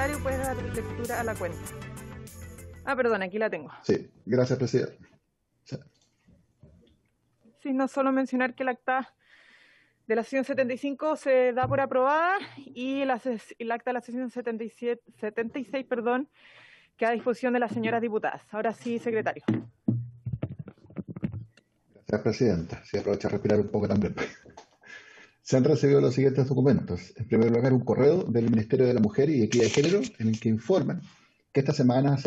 secretario, puedes dar lectura a la cuenta. Ah, perdón, aquí la tengo. Sí, gracias, presidente. Sí, no solo mencionar que el acta de la sesión 75 se da por aprobada y el acta de la sesión 76, queda a disposición de las señoras diputadas. Ahora sí, secretario. Gracias, presidenta. Sí, aprovecho a respirar un poco también. Se han recibido los siguientes documentos. En primer lugar, un correo del Ministerio de la Mujer y Equidad de Género en el que informan que esta semana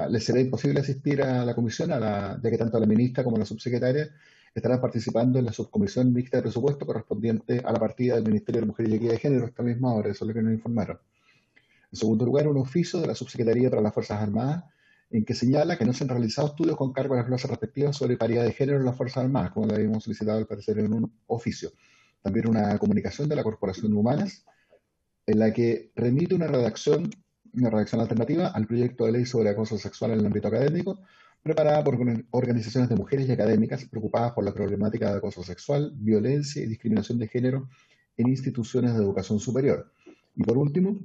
les será imposible asistir a la comisión, ya que tanto la ministra como la subsecretaria estarán participando en la subcomisión mixta de presupuesto correspondiente a la partida del Ministerio de la Mujer y Equidad de Género esta misma hora. Eso es lo que nos informaron. En segundo lugar, un oficio de la Subsecretaría para las Fuerzas Armadas en que señala que no se han realizado estudios con cargo a las plazas respectivas sobre paridad de género en las Fuerzas Armadas, como lo habíamos solicitado al parecer en un oficio. También una comunicación de la Corporación de Humanas en la que remite una redacción alternativa al proyecto de ley sobre acoso sexual en el ámbito académico, preparada por organizaciones de mujeres y académicas preocupadas por la problemática de acoso sexual, violencia y discriminación de género en instituciones de educación superior. Y por último,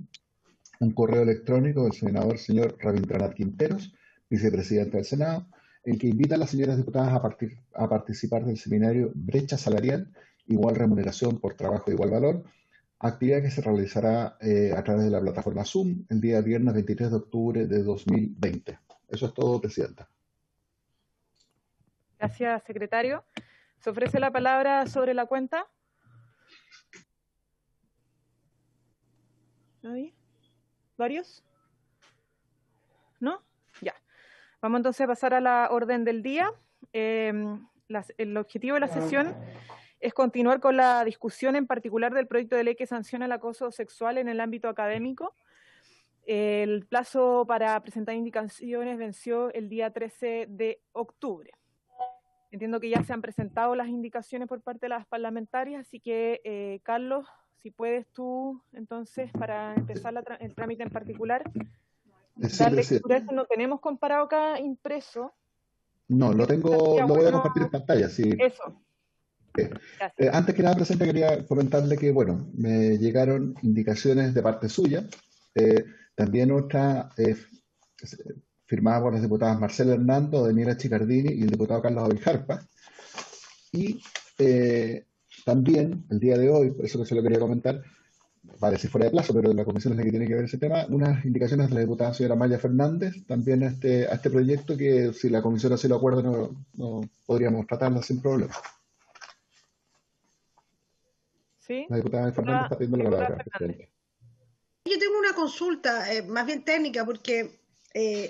un correo electrónico del senador señor Rabindranath Quinteros, vicepresidente del Senado, en que invita a las señoras diputadas a participar del seminario Brecha Salarial, Igual Remuneración por Trabajo de Igual Valor, actividad que se realizará a través de la plataforma Zoom el día viernes 23 de octubre de 2020. Eso es todo, presidenta. Gracias, secretario. ¿Se ofrece la palabra sobre la cuenta? ¿Nadie? ¿Varios? ¿No? Ya. Vamos entonces a pasar a la orden del día. El objetivo de la sesión es continuar con la discusión en particular del proyecto de ley que sanciona el acoso sexual en el ámbito académico. El plazo para presentar indicaciones venció el día 13 de octubre. Entiendo que ya se han presentado las indicaciones por parte de las parlamentarias, así que, Carlos, si puedes tú, entonces, para empezar el trámite en particular, dar lectura. Eso no tenemos comparado acá impreso. No, lo voy a compartir en pantalla. Sí. Eso. Antes que nada, presidenta, quería comentarle que, bueno, me llegaron indicaciones de parte suya, también otra firmada por las diputadas Marcela Hernando, Daniela Chicardini y el diputado Carlos Abel-Jarpa. Y también, el día de hoy, por eso que se lo quería comentar, vale, si fuera de plazo, pero la comisión es la que tiene que ver ese tema, unas indicaciones de la diputada señora Maya Fernández, también a este proyecto, que si la comisión así lo acuerda, no podríamos tratarla sin problema. ¿Sí? La diputada Fernández está pidiendo la palabra. Yo tengo una consulta, más bien técnica, porque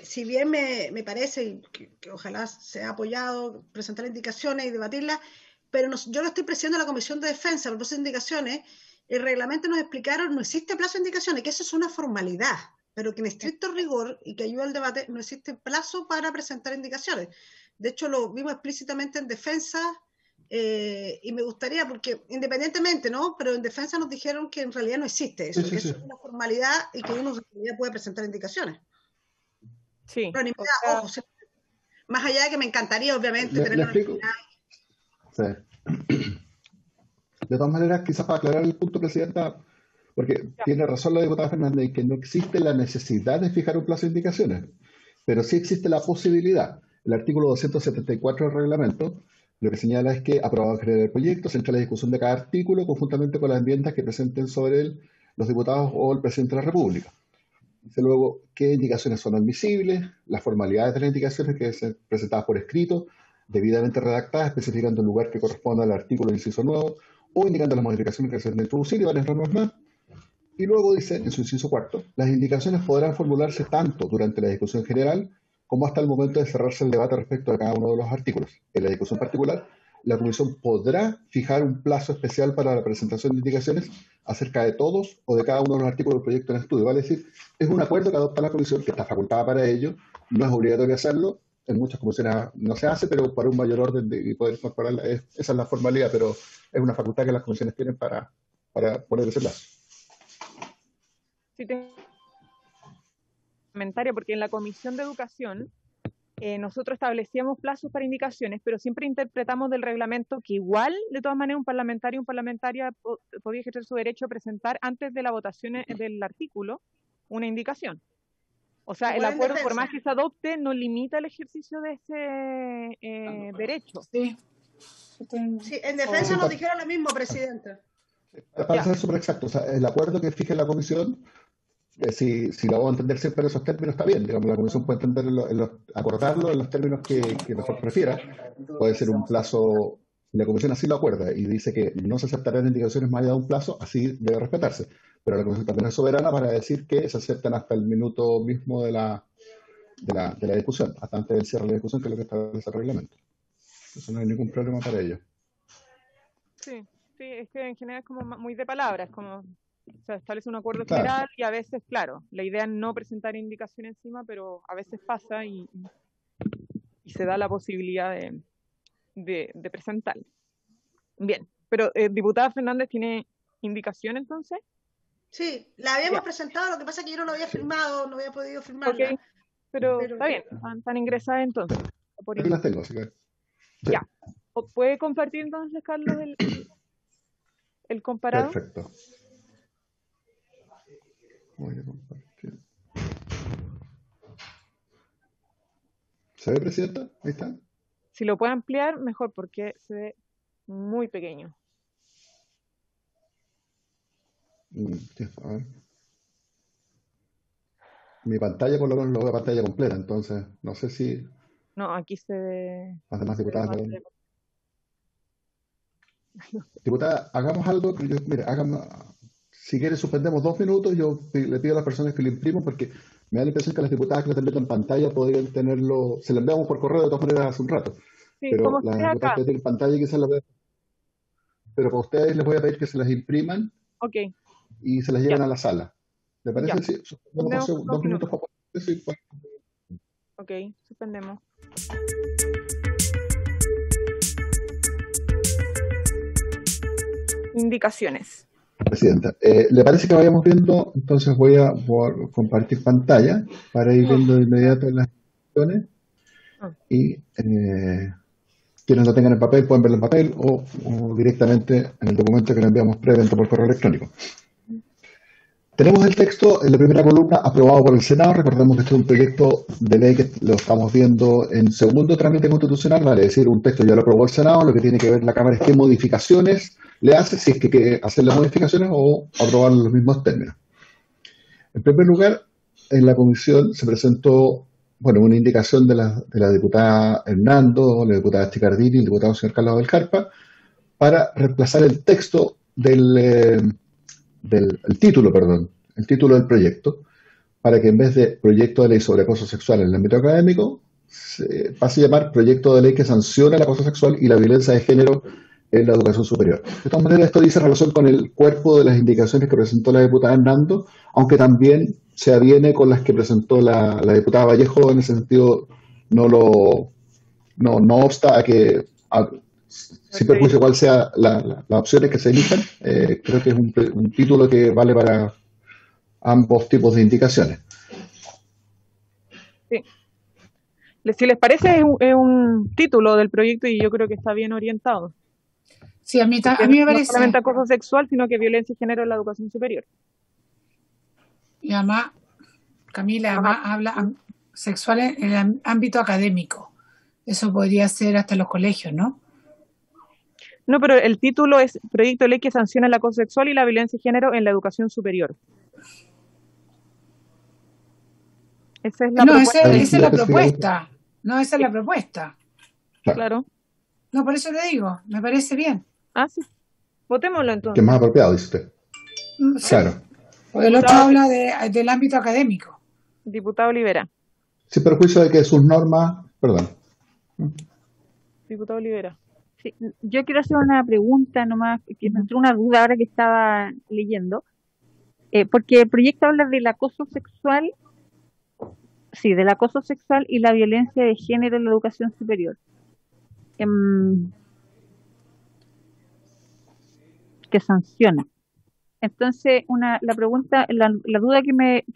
si bien me parece que ojalá sea apoyado presentar indicaciones y debatirlas, pero yo lo estoy presionando a la Comisión de Defensa por esas indicaciones. El reglamento nos explicaron, no existe plazo de indicaciones, que eso es una formalidad, pero que en estricto rigor y que ayuda al debate, no existe plazo para presentar indicaciones. De hecho, lo vimos explícitamente en Defensa, y me gustaría, porque independientemente, ¿no? Pero en Defensa nos dijeron que en realidad no existe eso, que eso es una formalidad y que uno en realidad puede presentar indicaciones. Sí. Pero ni ojo, más allá de que me encantaría, obviamente, tener una De todas maneras, quizás para aclarar el punto, presidenta, porque tiene razón la diputada Fernández, que no existe la necesidad de fijar un plazo de indicaciones, pero sí existe la posibilidad. El artículo 274 del reglamento lo que señala es que, aprobado en general el proyecto, se entra la discusión de cada artículo conjuntamente con las enmiendas que presenten sobre él los diputados o el presidente de la República. Dice luego qué indicaciones son admisibles, las formalidades de las indicaciones que son presentadas por escrito, debidamente redactadas, especificando el lugar que corresponde al artículo inciso nuevo, o indicando las modificaciones que se deben introducir y varias normas más. Y luego dice, en su inciso cuarto, las indicaciones podrán formularse tanto durante la discusión general como hasta el momento de cerrarse el debate respecto a cada uno de los artículos. En la discusión particular, la Comisión podrá fijar un plazo especial para la presentación de indicaciones acerca de todos o de cada uno de los artículos del proyecto en estudio. Vale decir, es un acuerdo que adopta la Comisión, que está facultada para ello, no es obligatorio hacerlo, en muchas comisiones no se hace, pero para un mayor orden y poder incorporarla, esa es la formalidad, pero es una facultad que las comisiones tienen para poner ese plazo. Sí, tengo un comentario, porque en la Comisión de Educación nosotros establecíamos plazos para indicaciones, pero siempre interpretamos del reglamento que igual, de todas maneras, un parlamentario o parlamentaria podía ejercer su derecho a presentar antes de la votación del artículo una indicación. O sea, el Igual en acuerdo, por defensa. más que se adopte, no limita el ejercicio de ese derecho. Sí. Sí, en defensa Sí, nos dijeron lo mismo, presidente. para Ya. ser súper exacto, o sea, el acuerdo que fije la comisión, si lo vamos a entender siempre en esos términos, está bien. Digamos, la comisión puede entenderlo, acordarlo en los términos que mejor prefiera. Puede ser un plazo, la comisión así lo acuerda y dice que no se aceptarán indicaciones más allá de un plazo, así debe respetarse. Pero la comisión también es soberana para decir que se aceptan hasta el minuto mismo de la discusión, hasta antes del cierre de la discusión, que es lo que establece el reglamento. Eso no hay ningún problema para ello. Sí, sí, es que en general es como muy de palabras, como se establece un acuerdo Claro. general y a veces, claro, la idea es no presentar indicación encima, pero a veces pasa y se da la posibilidad de presentar. Bien, pero diputada Fernández tiene indicación entonces. Sí, la habíamos Ya. presentado, lo que pasa es que yo no lo había firmado, no había podido firmarla. Ok, pero está bien, están ingresadas entonces. Por Aquí las tengo, así que. Sí. Ya. ¿Puede compartir entonces, Carlos, el comparado? Perfecto. Voy a compartir. ¿Se ve, Presidenta? Ahí está. Si lo puede ampliar, mejor, porque se ve muy pequeño. Sí, a ver. Mi pantalla, por lo menos, lo veo a pantalla completa, entonces no sé si No, aquí se ve. las demás se ve diputadas más lo ven. de- Diputada, hagamos algo. Mire, si quiere, suspendemos 2 minutos. Yo le pido a las personas que lo impriman porque me da la impresión que las diputadas que lo están viendo en pantalla podrían tenerlo. Se lo enviamos por correo de todas maneras hace un rato. Sí, Pero como las se ve diputadas acá. que tienen pantalla quizás lo vean. Pero para ustedes les voy a pedir que se las impriman Ok, y se las ya, lleven a la sala. ¿Le parece? ya. Sí, suspendemos Suspendemos por 2 2 minutos minutos. para poner eso y pues, Ok, suspendemos. Indicaciones. Presidenta. ¿Le parece que vayamos viendo? Entonces voy a compartir pantalla para ir viendo de inmediato las instrucciones y quienes lo tengan en papel pueden verlo en papel o directamente en el documento que le enviamos previamente por correo electrónico. Tenemos el texto en la primera columna aprobado por el Senado. Recordemos que este es un proyecto de ley que lo estamos viendo en segundo trámite constitucional, vale decir, un texto ya lo aprobó el Senado, lo que tiene que ver la Cámara es qué modificaciones le hace, si es que quiere hacer las modificaciones o aprobar en los mismos términos. En primer lugar, en la comisión se presentó una indicación de la diputada Hernando, la diputada Chicardini y el diputado señor Carlos Belcarpa para reemplazar el texto el título del proyecto, para que en vez de proyecto de ley sobre acoso sexual en el ámbito académico, se pase a llamar proyecto de ley que sanciona el acoso sexual y la violencia de género en la educación superior. De todas maneras, esto dice relación con el cuerpo de las indicaciones que presentó la diputada Hernando, aunque también se aviene con las que presentó la diputada Vallejo. En ese sentido, no obsta a que, sin perjuicio cuál sea las opciones que se elijan, creo que es un título que vale para ambos tipos de indicaciones. Sí. Si les parece, es un título del proyecto y yo creo que está bien orientado. Sí, a mí Porque me no parece. solamente acoso sexual, sino que violencia y género en la educación superior. Y además, Camila, habla sexual en el ámbito académico. Eso podría ser hasta los colegios, ¿no? No, pero el título es Proyecto de Ley que sanciona el acoso sexual y la violencia de género en la educación superior. Esa es la propuesta. Esa es la propuesta. No, esa es la propuesta. Claro. No, por eso te digo, me parece bien. Ah, sí. Votémoslo entonces. Que es más apropiado, dice usted. Sí. Claro. Porque el otro habla del ámbito académico. Diputado Olivera. Sin perjuicio de que sus normas, perdón. Diputado Olivera. Sí, yo quiero hacer una pregunta nomás, que me entró una duda ahora que estaba leyendo, porque el proyecto habla del acoso sexual, sí, del acoso sexual y la violencia de género en la educación superior. Que sanciona. Entonces, la pregunta, la duda que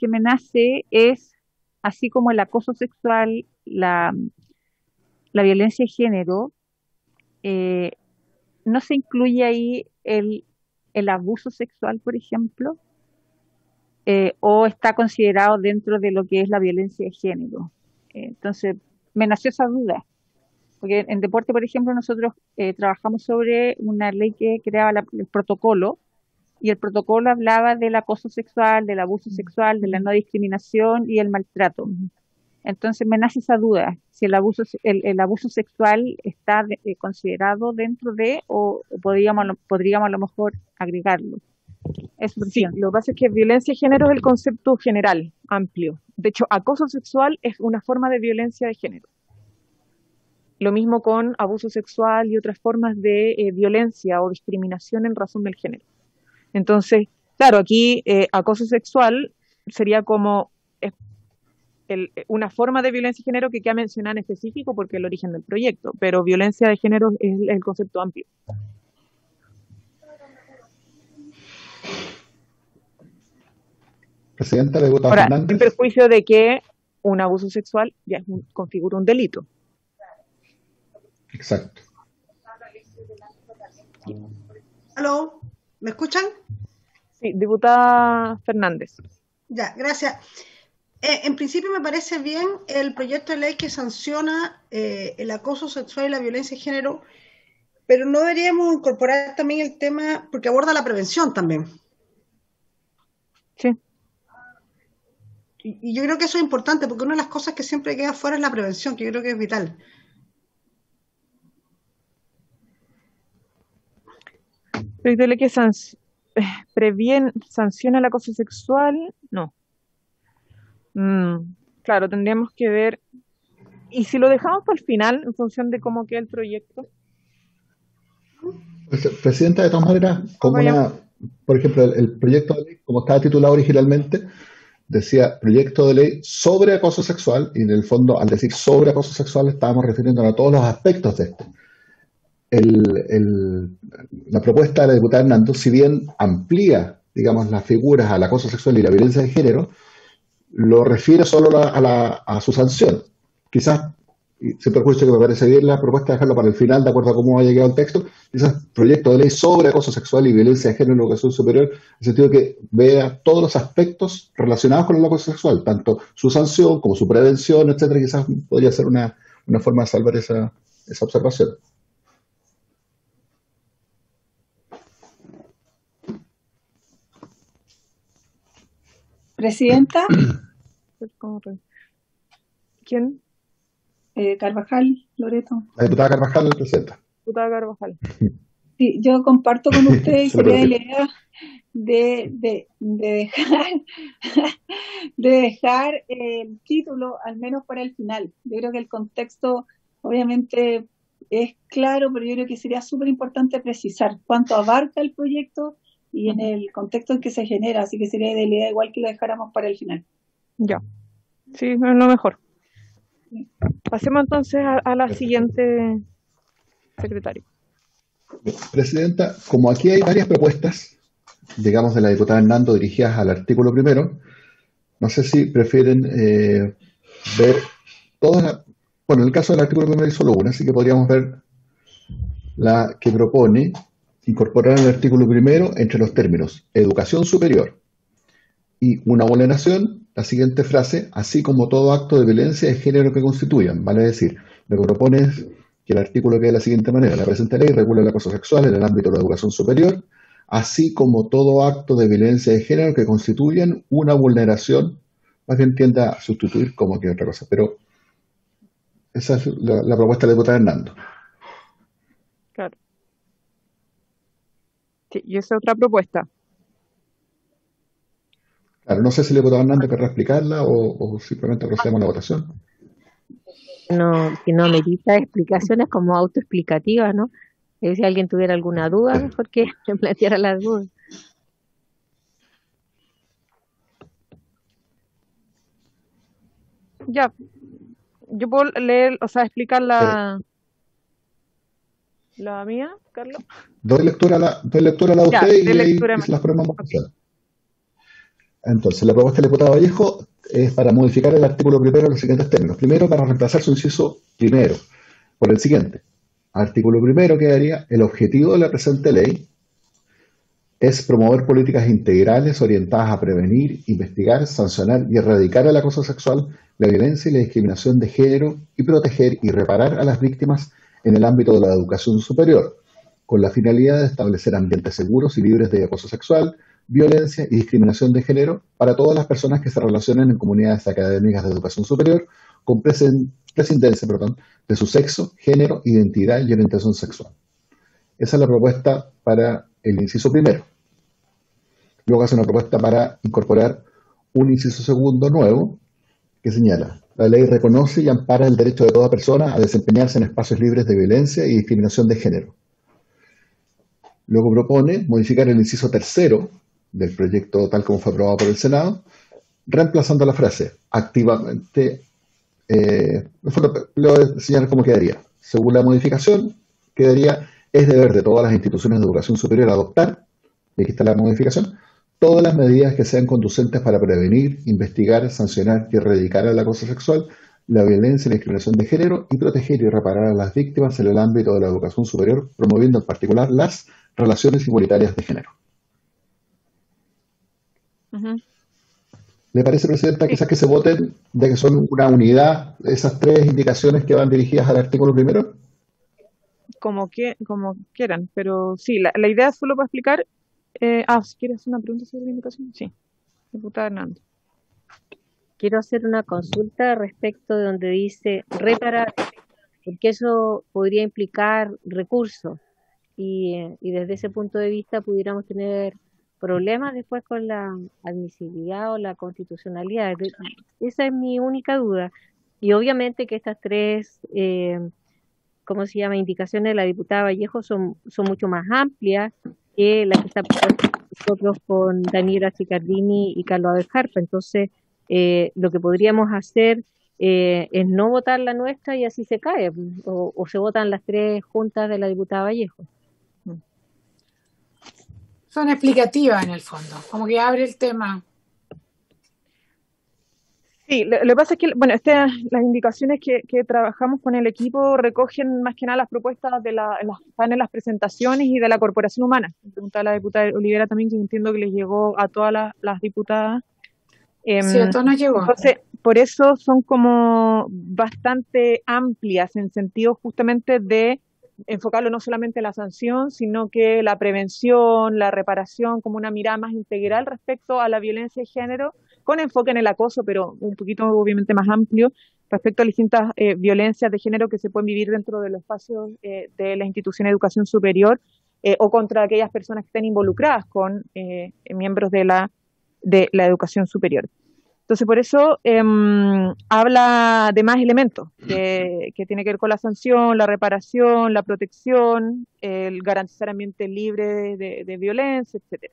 me nace es, así como el acoso sexual, la violencia de género, ¿no se incluye ahí el abuso sexual, por ejemplo? o está considerado dentro de lo que es la violencia de género. Entonces, me nació esa duda, porque en deporte, por ejemplo, nosotros trabajamos sobre una ley que creaba el protocolo, y el protocolo hablaba del acoso sexual, del abuso sexual, de la no discriminación y el maltrato. Entonces me nace esa duda, si el abuso sexual está considerado dentro de, o podríamos a lo mejor agregarlo. Sí, lo que pasa es que violencia de género es el concepto general, amplio. De hecho, acoso sexual es una forma de violencia de género. Lo mismo con abuso sexual y otras formas de violencia o discriminación en razón del género. Entonces, claro, aquí acoso sexual sería como una forma de violencia de género que queda mencionada en específico porque es el origen del proyecto, pero violencia de género es el concepto amplio. Presidenta, diputada Ahora, Fernández. en perjuicio de que un abuso sexual ya configura un delito. Exacto. ¿Aló? ¿Me escuchan? Sí, diputada Fernández. Ya, gracias. En principio me parece bien el proyecto de ley que sanciona el acoso sexual y la violencia de género, pero no deberíamos incorporar también el tema, porque aborda la prevención también. Sí. Y yo creo que eso es importante, porque una de las cosas que siempre queda fuera es la prevención, que yo creo que es vital. Proyecto de ley que sanciona el acoso sexual, no. Claro, tendríamos que ver. ¿Y si lo dejamos para el final, en función de cómo queda el proyecto? Presidenta, de todas maneras, por ejemplo, el proyecto de ley, como estaba titulado originalmente, decía proyecto de ley sobre acoso sexual, y en el fondo, al decir sobre acoso sexual, estábamos refiriéndonos a todos los aspectos de este. La propuesta de la diputada Hernández, si bien amplía, digamos, las figuras al acoso sexual y la violencia de género, lo refiere solo a su sanción. Quizás, sin perjuicio que me parece bien la propuesta de dejarlo para el final, de acuerdo a cómo ha llegado el texto, quizás proyecto de ley sobre acoso sexual y violencia de género en educación superior, en el sentido que vea todos los aspectos relacionados con el acoso sexual, tanto su sanción como su prevención, etcétera. Quizás podría ser una forma de salvar esa observación. Presidenta. ¿Quién? Carvajal, Loreto. La diputada Carvajal, presidenta. Diputada Carvajal. Sí, yo comparto con usted y sería de la idea de dejar el título al menos para el final. Yo creo que el contexto obviamente es claro, pero yo creo que sería súper importante precisar cuánto abarca el proyecto y en el contexto en que se genera, así que sería de la idea igual que lo dejáramos para el final. Ya, sí, es lo mejor. Pasemos entonces a la siguiente, secretario. Presidenta, como aquí hay varias propuestas, digamos, de la diputada Hernando dirigidas al artículo primero, no sé si prefieren ver todas bueno, en el caso del artículo primero hay solo una, así que podríamos ver la que propone incorporar en el artículo primero entre los términos educación superior y una vulneración, la siguiente frase, así como todo acto de violencia de género que constituyan. Vale decir, lo que propone es que el artículo quede de la siguiente manera: la presente ley regula el acoso sexual en el ámbito de la educación superior, así como todo acto de violencia de género que constituyan una vulneración, más bien tiende a sustituir como que otra cosa, pero esa es la propuesta de la diputada Hernando. Claro. Sí, y esa otra propuesta. Claro, no sé si la diputada Hernando querrá explicarla o simplemente procedemos a la votación. No, si no amerita explicaciones como autoexplicativas, ¿no? Si alguien tuviera alguna duda, mejor que me planteara las dudas. Ya, yo puedo leer, o sea, explicar la mía, Carlos. Doy lectura a la de Ya, usted y de ahí lectura se las ponemos a votación. Entonces, la propuesta del diputado Vallejo es para modificar el artículo primero en los siguientes términos. Primero, para reemplazar su inciso primero por el siguiente. Artículo primero quedaría: el objetivo de la presente ley es promover políticas integrales orientadas a prevenir, investigar, sancionar y erradicar el acoso sexual, la violencia y la discriminación de género y proteger y reparar a las víctimas en el ámbito de la educación superior, con la finalidad de establecer ambientes seguros y libres de acoso sexual, violencia y discriminación de género para todas las personas que se relacionen en comunidades académicas de educación superior con prescindencia de su sexo, género, identidad y orientación sexual. Esa es la propuesta para el inciso primero. Luego hace una propuesta para incorporar un inciso segundo nuevo que señala: la ley reconoce y ampara el derecho de toda persona a desempeñarse en espacios libres de violencia y discriminación de género. Luego propone modificar el inciso tercero del proyecto tal como fue aprobado por el Senado, reemplazando la frase activamente, lo voy a señalar cómo quedaría. Según la modificación, quedaría: es deber de todas las instituciones de educación superior adoptar, y aquí está la modificación, todas las medidas que sean conducentes para prevenir, investigar, sancionar y erradicar el acoso sexual, la violencia y la discriminación de género y proteger y reparar a las víctimas en el ámbito de la educación superior, promoviendo en particular las relaciones igualitarias de género. Ujú. ¿Le parece, Presidenta, quizás que se voten de que son una unidad esas tres indicaciones que van dirigidas al artículo primero? Como quieran, pero sí, la idea es solo para explicar. Si quieres hacer una pregunta sobre la indicación, sí, diputada Hernández. Quiero hacer una consulta respecto de donde dice reparar, porque eso podría implicar recursos y desde ese punto de vista pudiéramos tener problemas después con la admisibilidad o la constitucionalidad. Esa es mi única duda. Y obviamente que estas tres, ¿cómo se llama?, indicaciones de la diputada Vallejo son mucho más amplias que la que está propuesta nosotros con Daniela Cicardini y Carlos Aberjarpa. Entonces, lo que podríamos hacer es no votar la nuestra y así se cae, o se votan las tres juntas de la diputada Vallejo. Son explicativas en el fondo, como que abre el tema. Sí, lo que pasa es que, bueno, las indicaciones que trabajamos con el equipo recogen más que nada las propuestas están en las presentaciones y de la Corporación Humana. Me preguntaba la diputada Olivera también, que entiendo que les llegó a todas las diputadas. Sí, a todos nos llegó. Entonces, por eso son como bastante amplias en sentido justamente de enfocarlo no solamente en la sanción, sino que la prevención, la reparación, como una mirada más integral respecto a la violencia de género, con enfoque en el acoso, pero un poquito obviamente más amplio, respecto a distintas violencias de género que se pueden vivir dentro de los espacios de la institución de educación superior o contra aquellas personas que estén involucradas con miembros de la educación superior. Entonces, por eso habla de más elementos que tiene que ver con la sanción, la reparación, la protección, el garantizar ambientes libres de violencia, etcétera.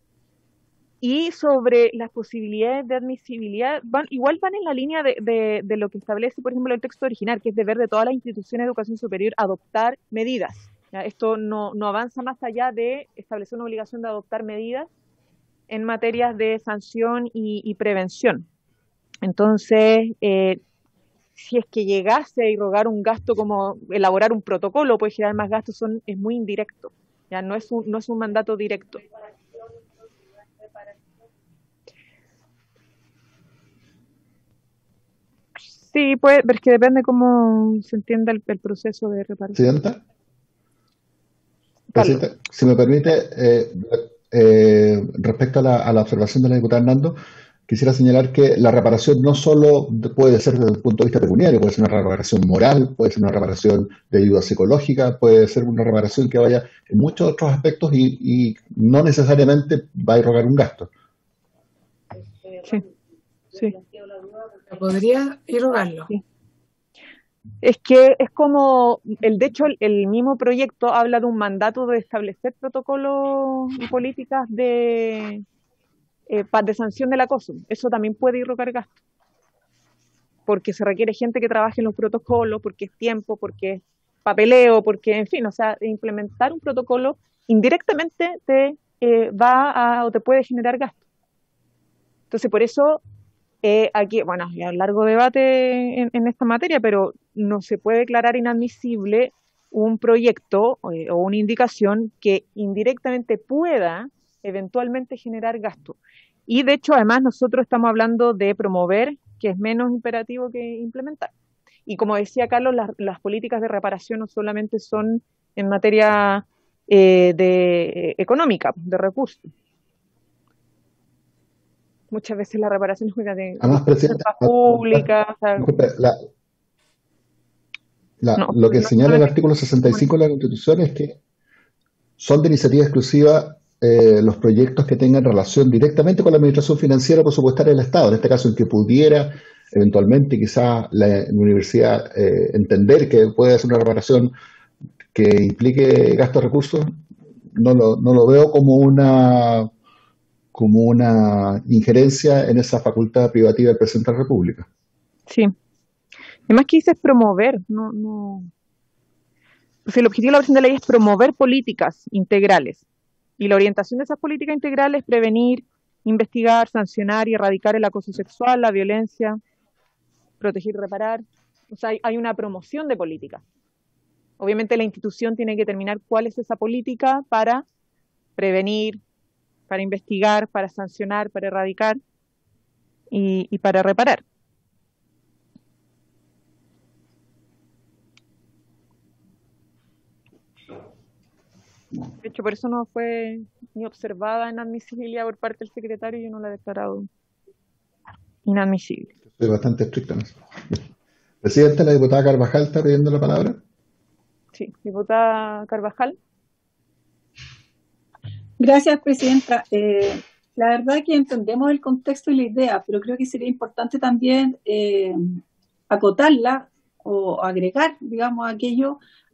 Y sobre las posibilidades de admisibilidad, igual van en la línea de lo que establece, por ejemplo, el texto original, que es deber de todas las instituciones de educación superior adoptar medidas. ¿Ya? Esto no avanza más allá de establecer una obligación de adoptar medidas en materias de sanción y prevención. Entonces, si es que llegase a irrogar un gasto como elaborar un protocolo, puede generar más gastos, es muy indirecto, ya no es un mandato directo. Sí, pero es que depende cómo se entienda el proceso de reparación. Presidenta, si me permite, respecto a la observación de la diputada Hernando, quisiera señalar que la reparación no solo puede ser desde el punto de vista pecuniario, puede ser una reparación moral, puede ser una reparación de ayuda psicológica, puede ser una reparación que vaya en muchos otros aspectos y no necesariamente va a irrogar un gasto. Sí. Podría irrogarlo. Sí. Es que es como, de hecho, el mismo proyecto habla de un mandato de establecer protocolos y políticas de sanción del acoso. Eso también puede irrogar gastos, porque se requiere gente que trabaje en los protocolos, porque es tiempo, porque es papeleo, porque, en fin, o sea, implementar un protocolo indirectamente te puede generar gastos. Entonces, por eso, aquí, bueno, hay un largo debate en esta materia, pero no se puede declarar inadmisible un proyecto o una indicación que indirectamente pueda eventualmente generar gasto. Y de hecho, además, nosotros estamos hablando de promover, que es menos imperativo que implementar. Y como decía Carlos, las políticas de reparación no solamente son en materia económica, de recursos. Muchas veces la reparación es de Además, Presidenta, pública. O sea, disculpe, no, lo que no señala el solamente. artículo 65 de la Constitución es que son de iniciativa exclusiva los proyectos que tengan relación directamente con la administración financiera o presupuestaria del Estado. En este caso, en que pudiera eventualmente quizás la universidad entender que puede hacer una reparación que implique gasto de recursos, no lo veo como una injerencia en esa facultad privativa del Presidente de la República. Sí. Además que dices promover, no. Pues el objetivo de la versión de ley es promover políticas integrales. Y la orientación de esas políticas integrales es prevenir, investigar, sancionar y erradicar el acoso sexual, la violencia, proteger y reparar. O sea, hay una promoción de políticas. Obviamente la institución tiene que determinar cuál es esa política para prevenir, para investigar, para sancionar, para erradicar y para reparar. De hecho, por eso no fue ni observada inadmisibilidad por parte del secretario y yo no la he declarado inadmisible. Soy bastante estricto en eso. Presidente, la diputada Carvajal está pidiendo la palabra. Sí, diputada Carvajal. Gracias, Presidenta. La verdad que entendemos el contexto y la idea, pero creo que sería importante también acotarla o agregar, digamos,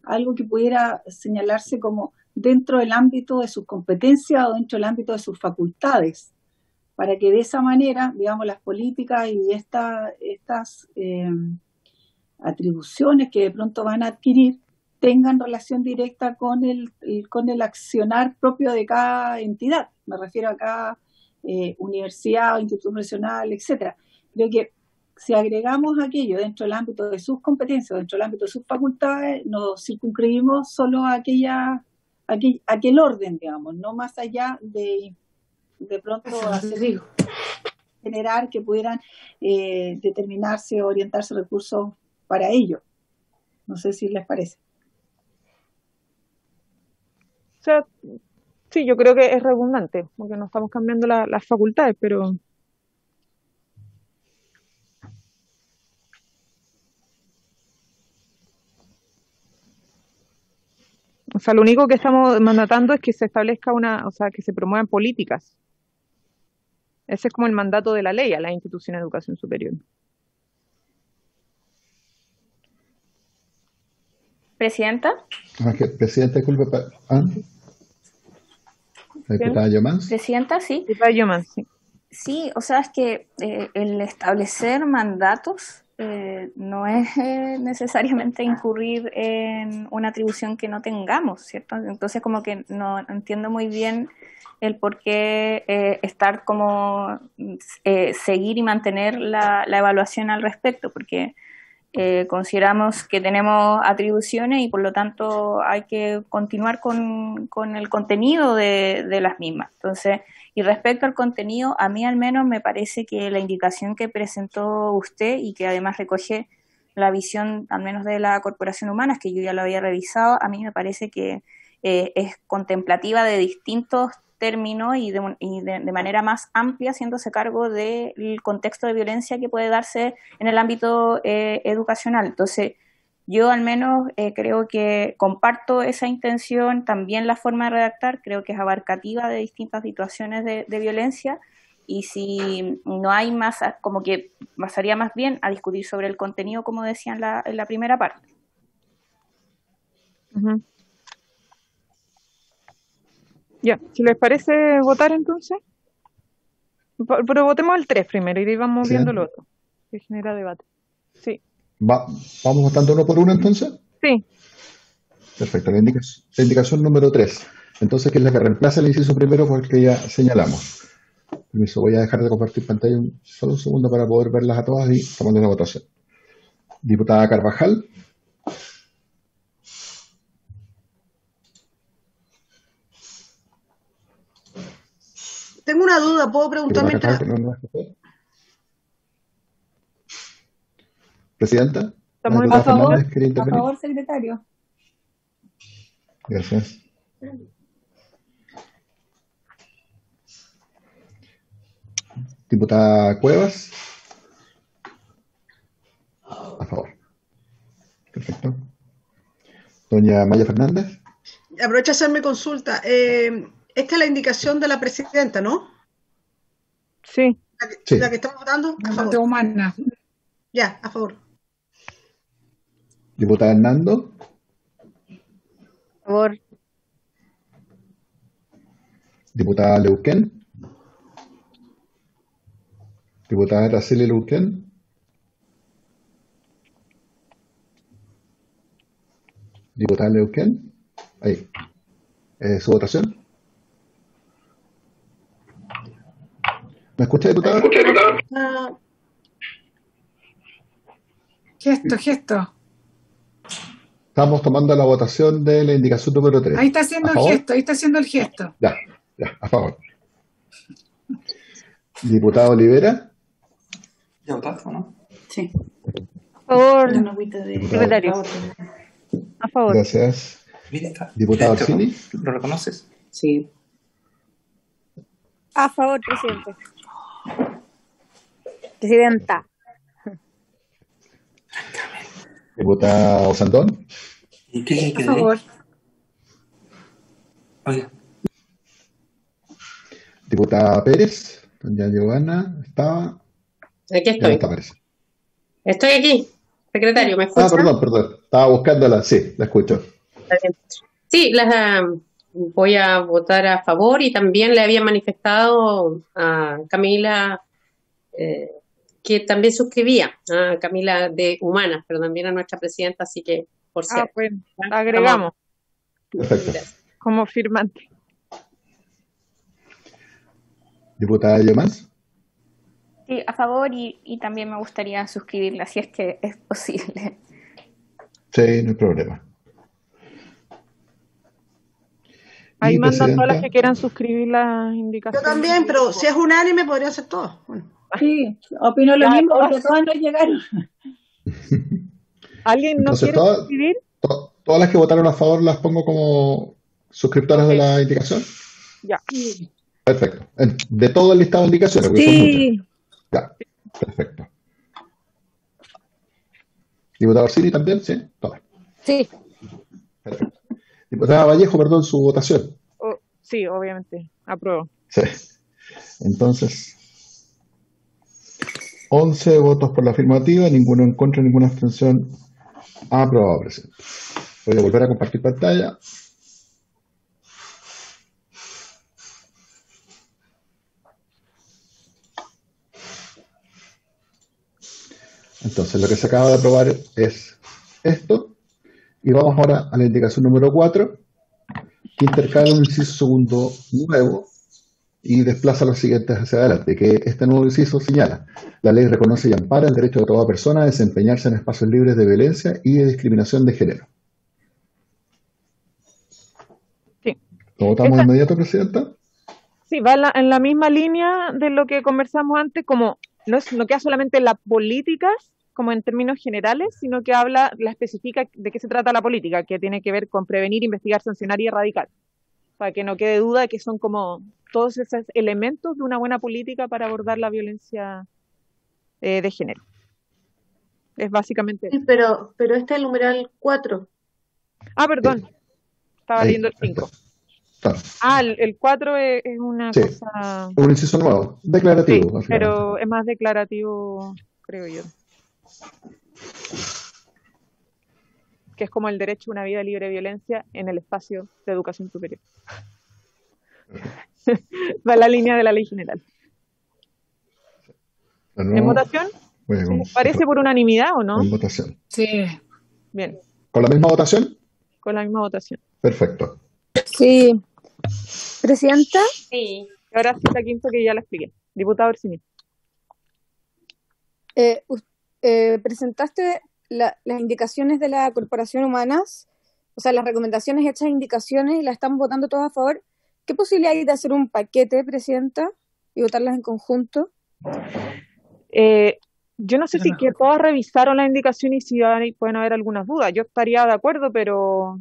algo que pudiera señalarse como dentro del ámbito de sus competencias o dentro del ámbito de sus facultades, para que de esa manera, digamos, las políticas y estas atribuciones que de pronto van a adquirir tengan relación directa con el accionar propio de cada entidad. Me refiero a cada universidad o instituto profesional, etcétera. Creo que si agregamos aquello dentro del ámbito de sus competencias, dentro del ámbito de sus facultades, nos circunscribimos solo a aquel orden, digamos, no más allá de pronto generar que pudieran determinarse o orientarse recursos para ello. No sé si les parece. O sea, sí, yo creo que es redundante, porque no estamos cambiando las facultades, pero... O sea, lo único que estamos mandatando es que se establezca que se promuevan políticas. Ese es como el mandato de la ley a la institución de educación superior. ¿Presidenta? Presidenta, disculpe. La diputada Yomans. ¿Presidenta? Sí. Diputada Yomans, sí. Sí, o sea, es que el establecer mandatos no es necesariamente incurrir en una atribución que no tengamos, ¿cierto? Entonces como que no entiendo muy bien el por qué estar como seguir y mantener la evaluación al respecto, porque consideramos que tenemos atribuciones y por lo tanto hay que continuar con el contenido de las mismas. Entonces, y respecto al contenido, a mí al menos me parece que la indicación que presentó usted y que además recoge la visión al menos de la Corporación Humanas, que yo ya lo había revisado, a mí me parece que es contemplativa de distintos términos y de manera más amplia, haciéndose cargo del contexto de violencia que puede darse en el ámbito educacional. Entonces, yo al menos creo que comparto esa intención, también la forma de redactar, creo que es abarcativa de distintas situaciones de violencia, y si no hay más, como que pasaría más bien a discutir sobre el contenido, como decía en la primera parte. Uh-huh. Ya, si les parece votar entonces, pero votemos el 3 primero y ahí vamos viendo lo otro, que genera debate. Sí. ¿Vamos votando uno por uno entonces? Sí. Perfecto, la indicación número 3. Entonces, que es la que reemplaza el inciso primero porque ya señalamos. Permiso, voy a dejar de compartir pantalla solo un segundo para poder verlas a todas y estamos en la votación. Diputada Carvajal. Tengo una duda, ¿puedo preguntar Diputada mientras? Casal, ¿no la escuché? Presidenta, la Estamos en diputada A favor, Fernández quería a intervenir. favor, secretario. Gracias. Diputada Cuevas, a favor. Perfecto. Doña Maya Fernández, Aprovecho a hacerme consulta. Esta es la indicación de la presidenta, ¿no? Sí, sí. La que estamos votando, a Bastante favor. humana. Ya, a favor. Diputada Hernando, Por favor, diputada Leuquén, diputada Araceli Leuquén, diputada Leuquén, ahí. ¿Su votación? ¿Me escucha, diputada? Ah, Gesto. Estamos tomando la votación de la indicación número 3. Ahí está haciendo ¿A el favor? gesto, ahí está haciendo el gesto. Ya, a favor. Diputado Olivera, ¿Ya votaste o no? Sí. por favor, Una agüita de... secretario. A favor. gracias. Mira acá. Diputado ¿Este Orsini, ¿Lo reconoces? Sí. A favor, presidente. Presidenta. diputada Osandón, ¿Y qué hay que A favor. Oiga, diputada Pérez, doña Giovanna, estaba, Aquí ya no estoy. está, parece. Estoy aquí, secretario, ¿me escucha? Perdón, estaba buscándola, sí, la escucho. Sí, voy a votar a favor y también le había manifestado a Camila que también suscribía, a Camila de Humanas, pero también a nuestra presidenta, así que por ah, ser. pues agregamos Perfecto. como firmante. Diputada Yomás, Sí, a favor y también me gustaría suscribirla si es que es posible. sí, no hay problema. Ahí Y mandan todas las presidenta, que quieran suscribir las yo indicaciones. también, pero si es unánime podría ser todo. Bueno. Sí, opino lo Ya, mismo todas. porque todas nos llegaron. ¿Alguien no entonces quiere suscribir? todas las que votaron a favor las pongo como suscriptoras Ok. de la indicación. Ya. Perfecto. De todo el listado de indicaciones, porque son muchas. Sí. Ya, perfecto. Diputado Orsini también, sí, todas. Sí. Perfecto. Diputada Vallejo, perdón, su votación. Sí, obviamente. Apruebo. Sí. Entonces, 11 votos por la afirmativa, ninguno en contra, ninguna abstención. Aprobado, presidente. Voy a volver a compartir pantalla. Entonces, lo que se acaba de aprobar es esto. Y vamos ahora a la indicación número 4, que intercala un inciso segundo nuevo y desplaza los siguientes hacia adelante, que este nuevo inciso señala: la ley reconoce y ampara el derecho de toda persona a desempeñarse en espacios libres de violencia y de discriminación de género. Sí. ¿Lo votamos de inmediato, Presidenta? Sí, va en la misma línea de lo que conversamos antes, como no queda solamente en las políticas, como en términos generales, sino que la especifica de qué se trata la política, que tiene que ver con prevenir, investigar, sancionar y erradicar. Para que no quede duda de que son como todos esos elementos de una buena política para abordar la violencia de género. Es básicamente eso. Pero este es el numeral 4. Ah, perdón, estaba Ahí, leyendo el 5. Claro. Ah, el 4 es una Sí. cosa... Un inciso nuevo, Sí, declarativo. básicamente. pero es más declarativo, creo yo. Que es como el derecho a una vida libre de violencia en el espacio de educación superior. Va en la línea de la ley general. De ¿En nuevo, votación? voy a- ¿Parece por unanimidad o no? en votación. Sí. Bien, ¿Con la misma votación? con la misma votación. Perfecto. Sí. Presidenta. Sí. Y ahora sí la quinta que ya la expliqué. Diputado Orsini. Presentaste las indicaciones de la Corporación Humanas, o sea, las recomendaciones hechas indicaciones, y las estamos votando todas a favor. ¿Qué posibilidad hay de hacer un paquete, Presidenta, y votarlas en conjunto? Yo no sé si que todas revisaron la indicación y si pueden haber algunas dudas. Yo estaría de acuerdo, pero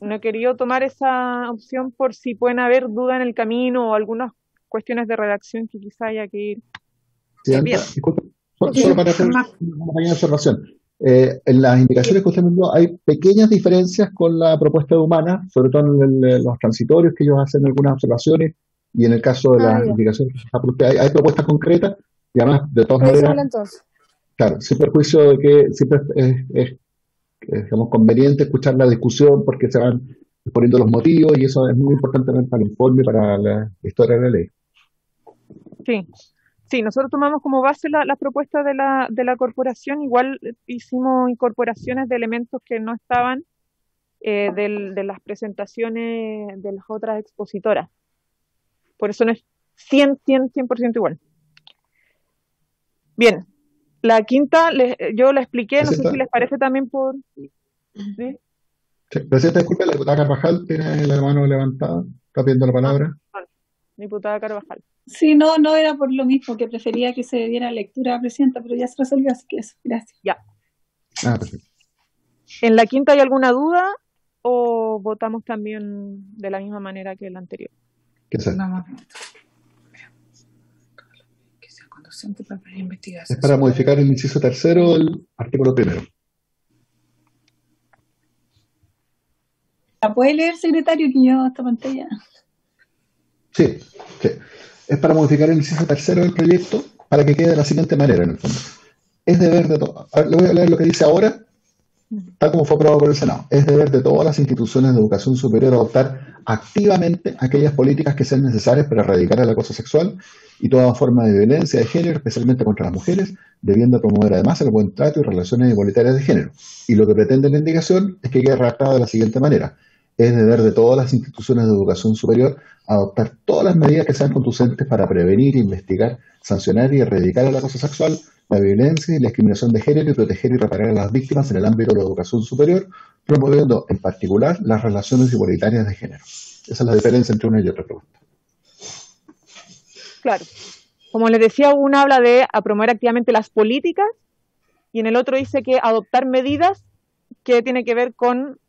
no he querido tomar esa opción por si pueden haber dudas en el camino o algunas cuestiones de redacción que quizá haya que ir Presidenta, disculpe, solo para hacer una pequeña observación. En las indicaciones que usted me dio hay pequeñas diferencias con la propuesta de Humana, sobre todo en los transitorios que ellos hacen algunas observaciones, y en el caso de las indicaciones que está por usted, hay propuestas concretas, y además, de todas maneras, Entonces. claro, sin perjuicio de que siempre es digamos, conveniente escuchar la discusión porque se van exponiendo los motivos, y eso es muy importante para el informe y para la historia de la ley. Sí, nosotros tomamos como base las propuestas de la corporación. Igual hicimos incorporaciones de elementos que no estaban de las presentaciones de las otras expositoras. Por eso no es 100% igual. Bien, la quinta yo la expliqué, no sé si les parece también por... ¿Sí? Sí, Presidenta, disculpe, la diputada Carvajal tiene la mano levantada, está pidiendo la palabra. Diputada Carvajal. Sí, no era por lo mismo, que prefería que se diera lectura, Presidenta, pero ya se resolvió, así que eso, gracias. Ya. Perfecto. ¿En la quinta hay alguna duda o votamos también de la misma manera que la anterior? ¿Qué es eso? Que sea conducente para investigar. Es para modificar el inciso tercero del artículo primero. ¿La puede leer, secretario, que yo esta pantalla? Sí. Es para modificar el inciso tercero del proyecto para que quede de la siguiente manera, en el fondo. Es deber de todo. Le voy a leer lo que dice ahora, tal como fue aprobado por el Senado. Es deber de todas las instituciones de educación superior adoptar activamente aquellas políticas que sean necesarias para erradicar el acoso sexual y toda forma de violencia de género, especialmente contra las mujeres, debiendo promover además el buen trato y relaciones igualitarias de género. Y lo que pretende la indicación es que quede redactada de la siguiente manera. Es deber de todas las instituciones de educación superior adoptar todas las medidas que sean conducentes para prevenir, investigar, sancionar y erradicar el acoso sexual, la violencia y la discriminación de género, y proteger y reparar a las víctimas en el ámbito de la educación superior, promoviendo en particular las relaciones igualitarias de género. Esa es la diferencia entre una y otra propuesta. Claro. Como les decía, una habla de promover activamente las políticas y en el otro dice que adoptar medidas que tiene que ver con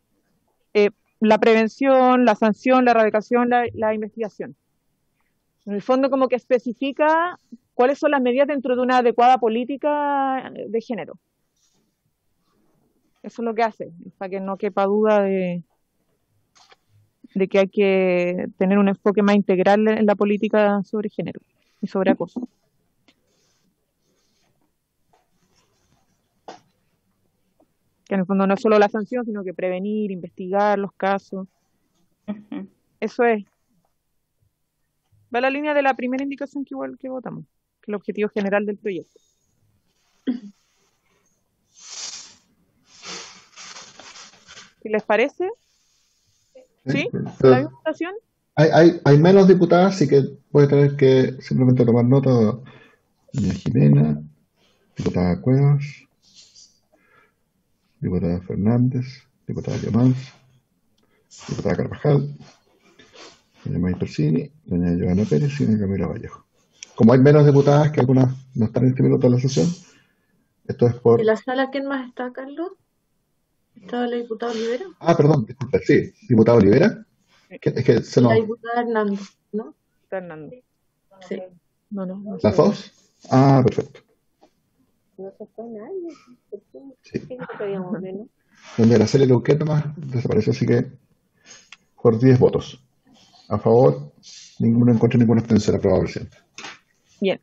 la prevención, la sanción, la erradicación, la investigación. En el fondo como que especifica cuáles son las medidas dentro de una adecuada política de género. Eso es lo que hace, para que no quepa duda de que hay que tener un enfoque más integral en la política sobre género y sobre acoso. Que en el fondo no es solo la sanción, sino que prevenir, investigar los casos. Eso es. Va la línea de la primera indicación que igual que votamos, que es el objetivo general del proyecto. ¿Qué les parece? ¿Sí? ¿La misma votación? Hay menos diputadas, así que voy a tener que simplemente tomar nota. Doña Jimena, diputada Cuevas, diputada Fernández, diputada Yamal, diputada Carvajal, doña May Torsini, doña Joana Pérez y doña Camila Vallejo. Como hay menos diputadas, que algunas no están en este minuto de la sesión, esto es por... ¿En la sala quién más está, Carlos? ¿Estaba la diputada Olivera? Perdón, disculpe, sí, diputada Olivera. Es que se nos... La diputada Hernández, ¿no? Está Hernández. Sí. No. ¿Las dos? Perfecto. No se fue nadie. Sí. ¿Qué sabíamos menos? Doña Araceli Leuquet nomás desapareció, así que por 10 votos. A favor, ninguno en contra, ninguna abstención, aprobado, presidente. Bien.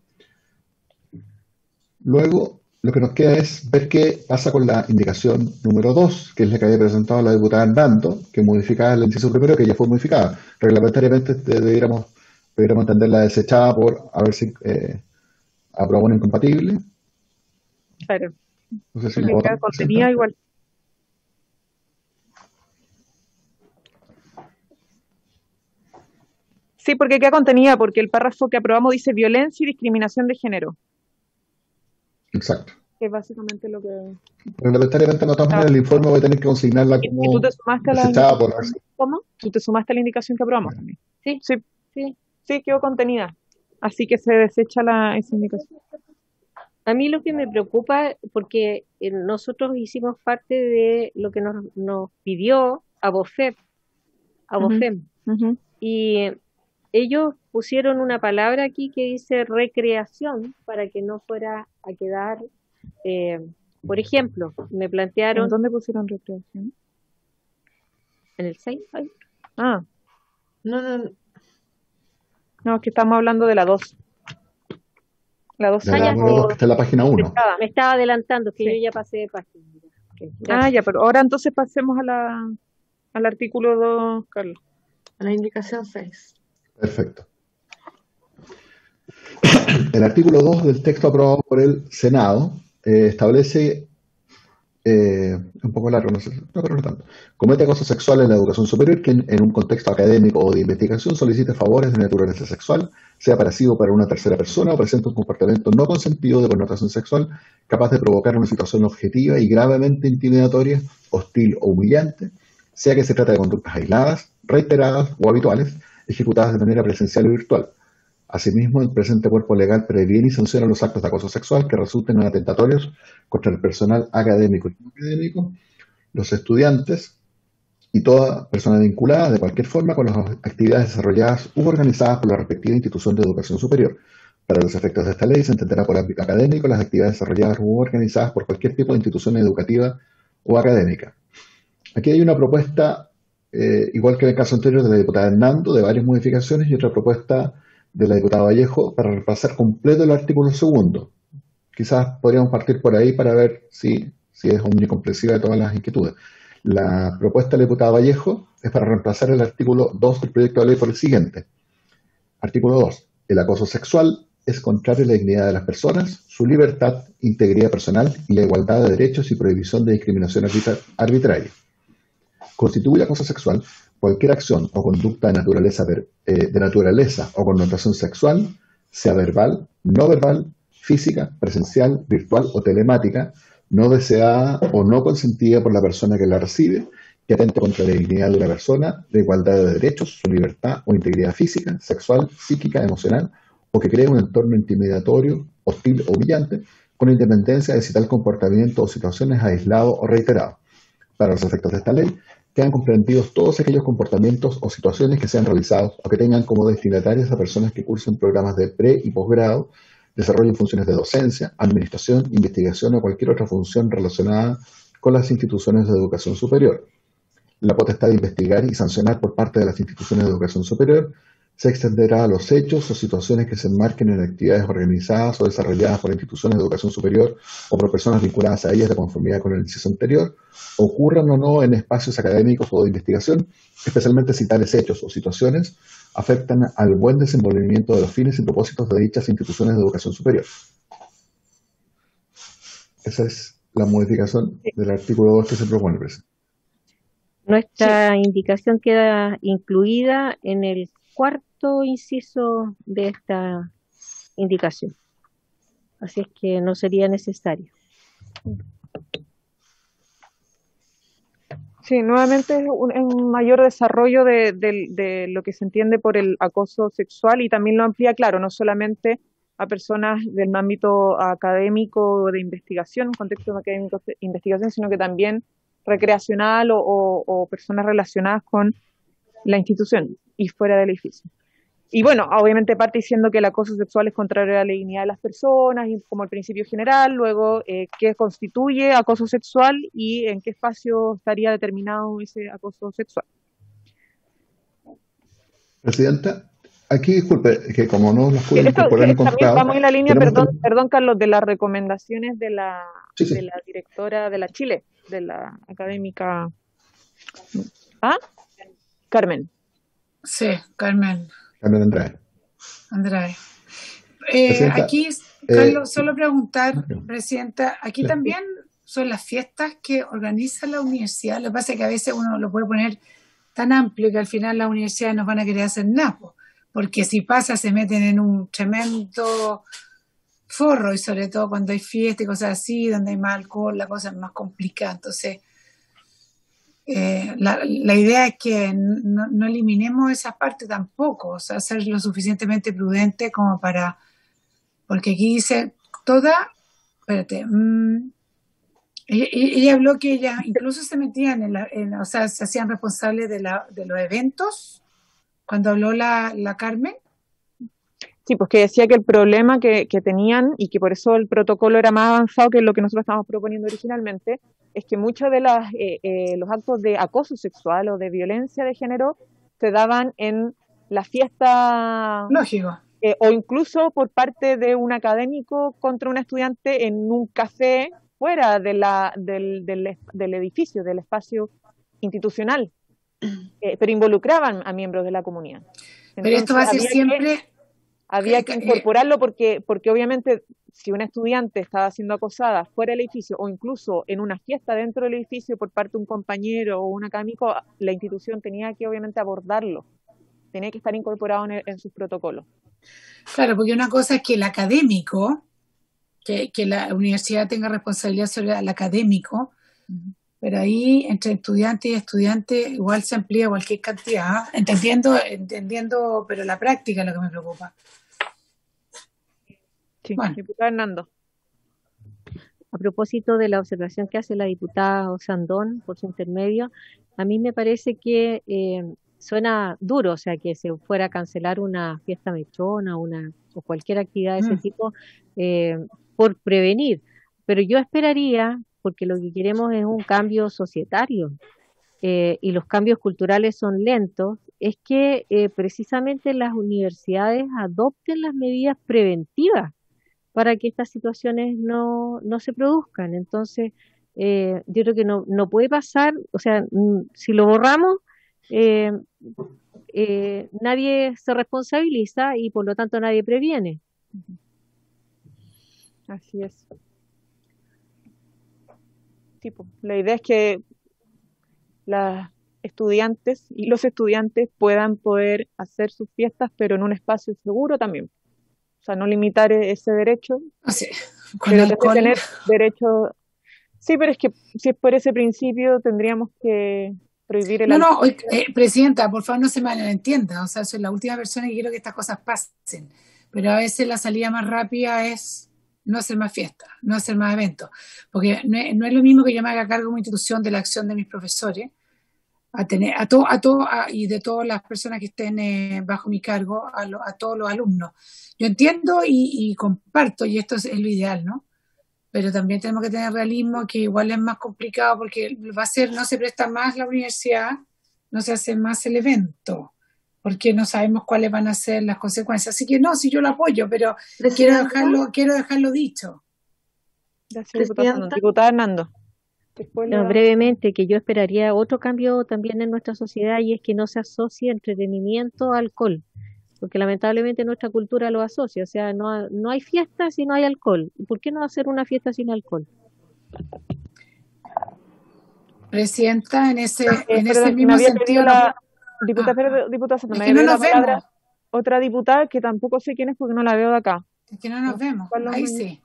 Luego, lo que nos queda es ver qué pasa con la indicación número 2, que es la que había presentado la diputada Andando, que modificaba el inciso primero, que ya fue modificada. Reglamentariamente deberíamos entenderla desechada por a ver si aprobamos una incompatible. Claro. No sé si porque queda contenida igual. Sí, porque queda contenida, porque el párrafo que aprobamos dice violencia y discriminación de género. Exacto. Que es básicamente lo que... Reglamentariamente, no estamos en el informe, voy a tener que consignarla como ¿Y tú te sumaste a la desechada por... ¿Cómo? Tú te sumaste a la indicación que aprobamos también. Sí, Sí, sí. sí, quedó contenida. Así que se desecha esa indicación. A mí lo que me preocupa, porque nosotros hicimos parte de lo que nos pidió ABOFEM, Ujú. y ellos pusieron una palabra aquí que dice recreación para que no fuera a quedar, por ejemplo, me ¿En plantearon dónde pusieron recreación? en el 6, Ah, No, no, es que estamos hablando de la 2. La 2 De la número 2 que está en la página 1. me estaba adelantando, que Sí. yo ya pasé de página. Ok, Ah, gracias. ya, pero ahora entonces pasemos al artículo 2, Carlos. a la indicación 6. Perfecto. El artículo 2 del texto aprobado por el Senado establece, un poco largo, no sé, no, pero no tanto, comete acoso sexual en la educación superior quien en un contexto académico o de investigación solicite favores de naturaleza sexual, sea para sí o para una tercera persona, o presente un comportamiento no consentido de connotación sexual capaz de provocar una situación objetiva y gravemente intimidatoria, hostil o humillante, sea que se trate de conductas aisladas, reiteradas o habituales, ejecutadas de manera presencial o virtual. Asimismo, el presente cuerpo legal previene y sanciona los actos de acoso sexual que resulten en atentatorios contra el personal académico y no académico, los estudiantes y toda persona vinculada de cualquier forma con las actividades desarrolladas u organizadas por la respectiva institución de educación superior. Para los efectos de esta ley se entenderá por ámbito académico las actividades desarrolladas u organizadas por cualquier tipo de institución educativa o académica. Aquí hay una propuesta, igual que en el caso anterior de la diputada Hernando, de varias modificaciones, y otra propuesta de la diputada Vallejo para repasar completo el artículo 2. Quizás podríamos partir por ahí para ver si es omnicomprensiva de todas las inquietudes. La propuesta de la diputada Vallejo es para reemplazar el artículo 2 del proyecto de ley por el siguiente. Artículo 2. El acoso sexual es contrario a la dignidad de las personas, su libertad, integridad personal y la igualdad de derechos y prohibición de discriminación arbitraria. Constituye acoso sexual cualquier acción o conducta de naturaleza o connotación sexual, sea verbal, no verbal, física, presencial, virtual o telemática, no deseada o no consentida por la persona que la recibe, que atente contra la dignidad de una persona, la igualdad de derechos, su libertad o integridad física, sexual, psíquica, emocional, o que cree un entorno intimidatorio, hostil o humillante, con independencia de si tal comportamiento o situación es aislado o reiterado. Para los efectos de esta ley, quedan comprendidos todos aquellos comportamientos o situaciones que sean realizados o que tengan como destinatarias a personas que cursen programas de pre- y posgrado, desarrollen funciones de docencia, administración, investigación o cualquier otra función relacionada con las instituciones de educación superior. La potestad de investigar y sancionar por parte de las instituciones de educación superior se extenderá a los hechos o situaciones que se enmarquen en actividades organizadas o desarrolladas por instituciones de educación superior o por personas vinculadas a ellas de conformidad con el inciso anterior, ocurran o no en espacios académicos o de investigación, especialmente si tales hechos o situaciones afectan al buen desenvolvimiento de los fines y propósitos de dichas instituciones de educación superior. Esa es la modificación del artículo 2 que se propone, presidente. Nuestra indicación queda incluida en el cuarto inciso de esta indicación. Así es que no sería necesario. Sí, nuevamente es un mayor desarrollo de lo que se entiende por el acoso sexual y también lo amplía, claro, no solamente a personas del ámbito académico de investigación, un contexto académico de investigación, sino que también recreacional o personas relacionadas con la institución y fuera del edificio. Y bueno, obviamente parte diciendo que el acoso sexual es contrario a la dignidad de las personas, y como el principio general, luego qué constituye acoso sexual y en qué espacio estaría determinado ese acoso sexual. Presidenta, aquí disculpe, que como no los pude incorporar en También contrato, vamos en la línea, tenemos perdón Carlos, de las recomendaciones de la Sí. de la directora de la Chile, de la académica Carmen. Sí, Carmen Andrade. Andrade. Presidenta, Aquí, Carlos, sí. solo preguntar, Presidenta, aquí Sí. también son las fiestas que organiza la universidad. Lo que pasa es que a veces uno lo puede poner tan amplio que al final las universidades no van a querer hacer nada, porque si pasa se meten en un tremendo forro, y sobre todo cuando hay fiestas y cosas así, donde hay más alcohol, la cosa es más complicada. Entonces, la idea es que no eliminemos esa parte tampoco, o sea, ser lo suficientemente prudente como para, porque aquí dice toda, espérate, ella habló que ella incluso se metían o sea, se hacían responsables de los eventos, cuando habló la Carmen. Sí, pues que decía que el problema que tenían y que por eso el protocolo era más avanzado que lo que nosotros estábamos proponiendo originalmente, es que muchos de los actos de acoso sexual o de violencia de género se daban en la fiesta. Lógico. O incluso por parte de un académico contra un estudiante en un café fuera del edificio, del espacio institucional, pero involucraban a miembros de la comunidad. Entonces, pero esto va a ser siempre... Había que incorporarlo porque obviamente si una estudiante estaba siendo acosada fuera del edificio o incluso en una fiesta dentro del edificio por parte de un compañero o un académico, la institución tenía que obviamente abordarlo, tenía que estar incorporado en sus protocolos. Claro, porque una cosa es que el académico, que la universidad tenga responsabilidad sobre el académico, pero ahí entre estudiante y estudiante igual se amplía cualquier cantidad, entendiendo, pero la práctica es lo que me preocupa. Sí, bueno. Diputada Hernando. A propósito de la observación que hace la diputada Osandón por su intermedio, a mí me parece que suena duro, o sea, que se fuera a cancelar una fiesta mechona o cualquier actividad de ese tipo por prevenir. Pero yo esperaría, porque lo que queremos es un cambio societario y los cambios culturales son lentos, es que precisamente las universidades adopten las medidas preventivas para que estas situaciones no se produzcan. Entonces, yo creo que no puede pasar, o sea, si lo borramos, nadie se responsabiliza y por lo tanto nadie previene. Así es. Tipo, la idea es que las estudiantes y los estudiantes puedan poder hacer sus fiestas, pero en un espacio seguro también. O sea, no limitar ese derecho, sí, pero tener derecho. Sí, pero es que si es por ese principio tendríamos que prohibir el alcohol. Presidenta, por favor no se malentienda, o sea, soy la última persona que quiero que estas cosas pasen, pero a veces la salida más rápida es no hacer más fiestas, no hacer más eventos, porque no es lo mismo que yo me haga cargo como institución de la acción de mis profesores, y de todas las personas que estén bajo mi cargo, a todos los alumnos. Yo entiendo y comparto, y esto es lo ideal, ¿no? Pero también tenemos que tener realismo, que igual es más complicado porque no se presta más la universidad, no se hace más el evento, porque no sabemos cuáles van a ser las consecuencias. Así que no, sí yo lo apoyo, pero quiero dejarlo dicho. Gracias, diputada Hernando. No, brevemente, que yo esperaría otro cambio también en nuestra sociedad, y es que no se asocie entretenimiento a alcohol, porque lamentablemente nuestra cultura lo asocia, o sea, no hay fiesta si no hay alcohol. ¿Por qué no hacer una fiesta sin alcohol? Presidenta, en ese mismo sentido... Diputada Santa, es que no nos vemos. Otra diputada que tampoco sé quién es porque no la veo de acá. Es que no nos vemos, ahí sí.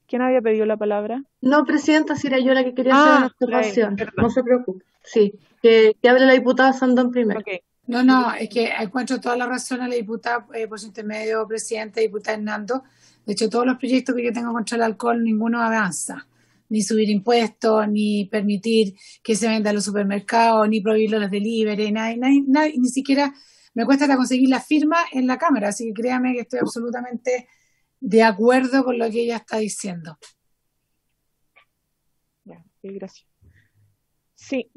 ¿Quién había pedido la palabra? No, presidenta, si era yo la que quería hacer una observación. No se preocupe. Sí, que hable la diputada Sandón primero. Okay. No, es que encuentro toda la razón a la diputada, por su intermedio, presidenta, diputada Hernando. De hecho, todos los proyectos que yo tengo contra el alcohol, ninguno avanza. Ni subir impuestos, ni permitir que se venda en los supermercados, ni prohibir los delivery, ni siquiera me cuesta hasta conseguir la firma en la Cámara. Así que créame que estoy absolutamente de acuerdo con lo que ella está diciendo. Sí, gracias. Sí,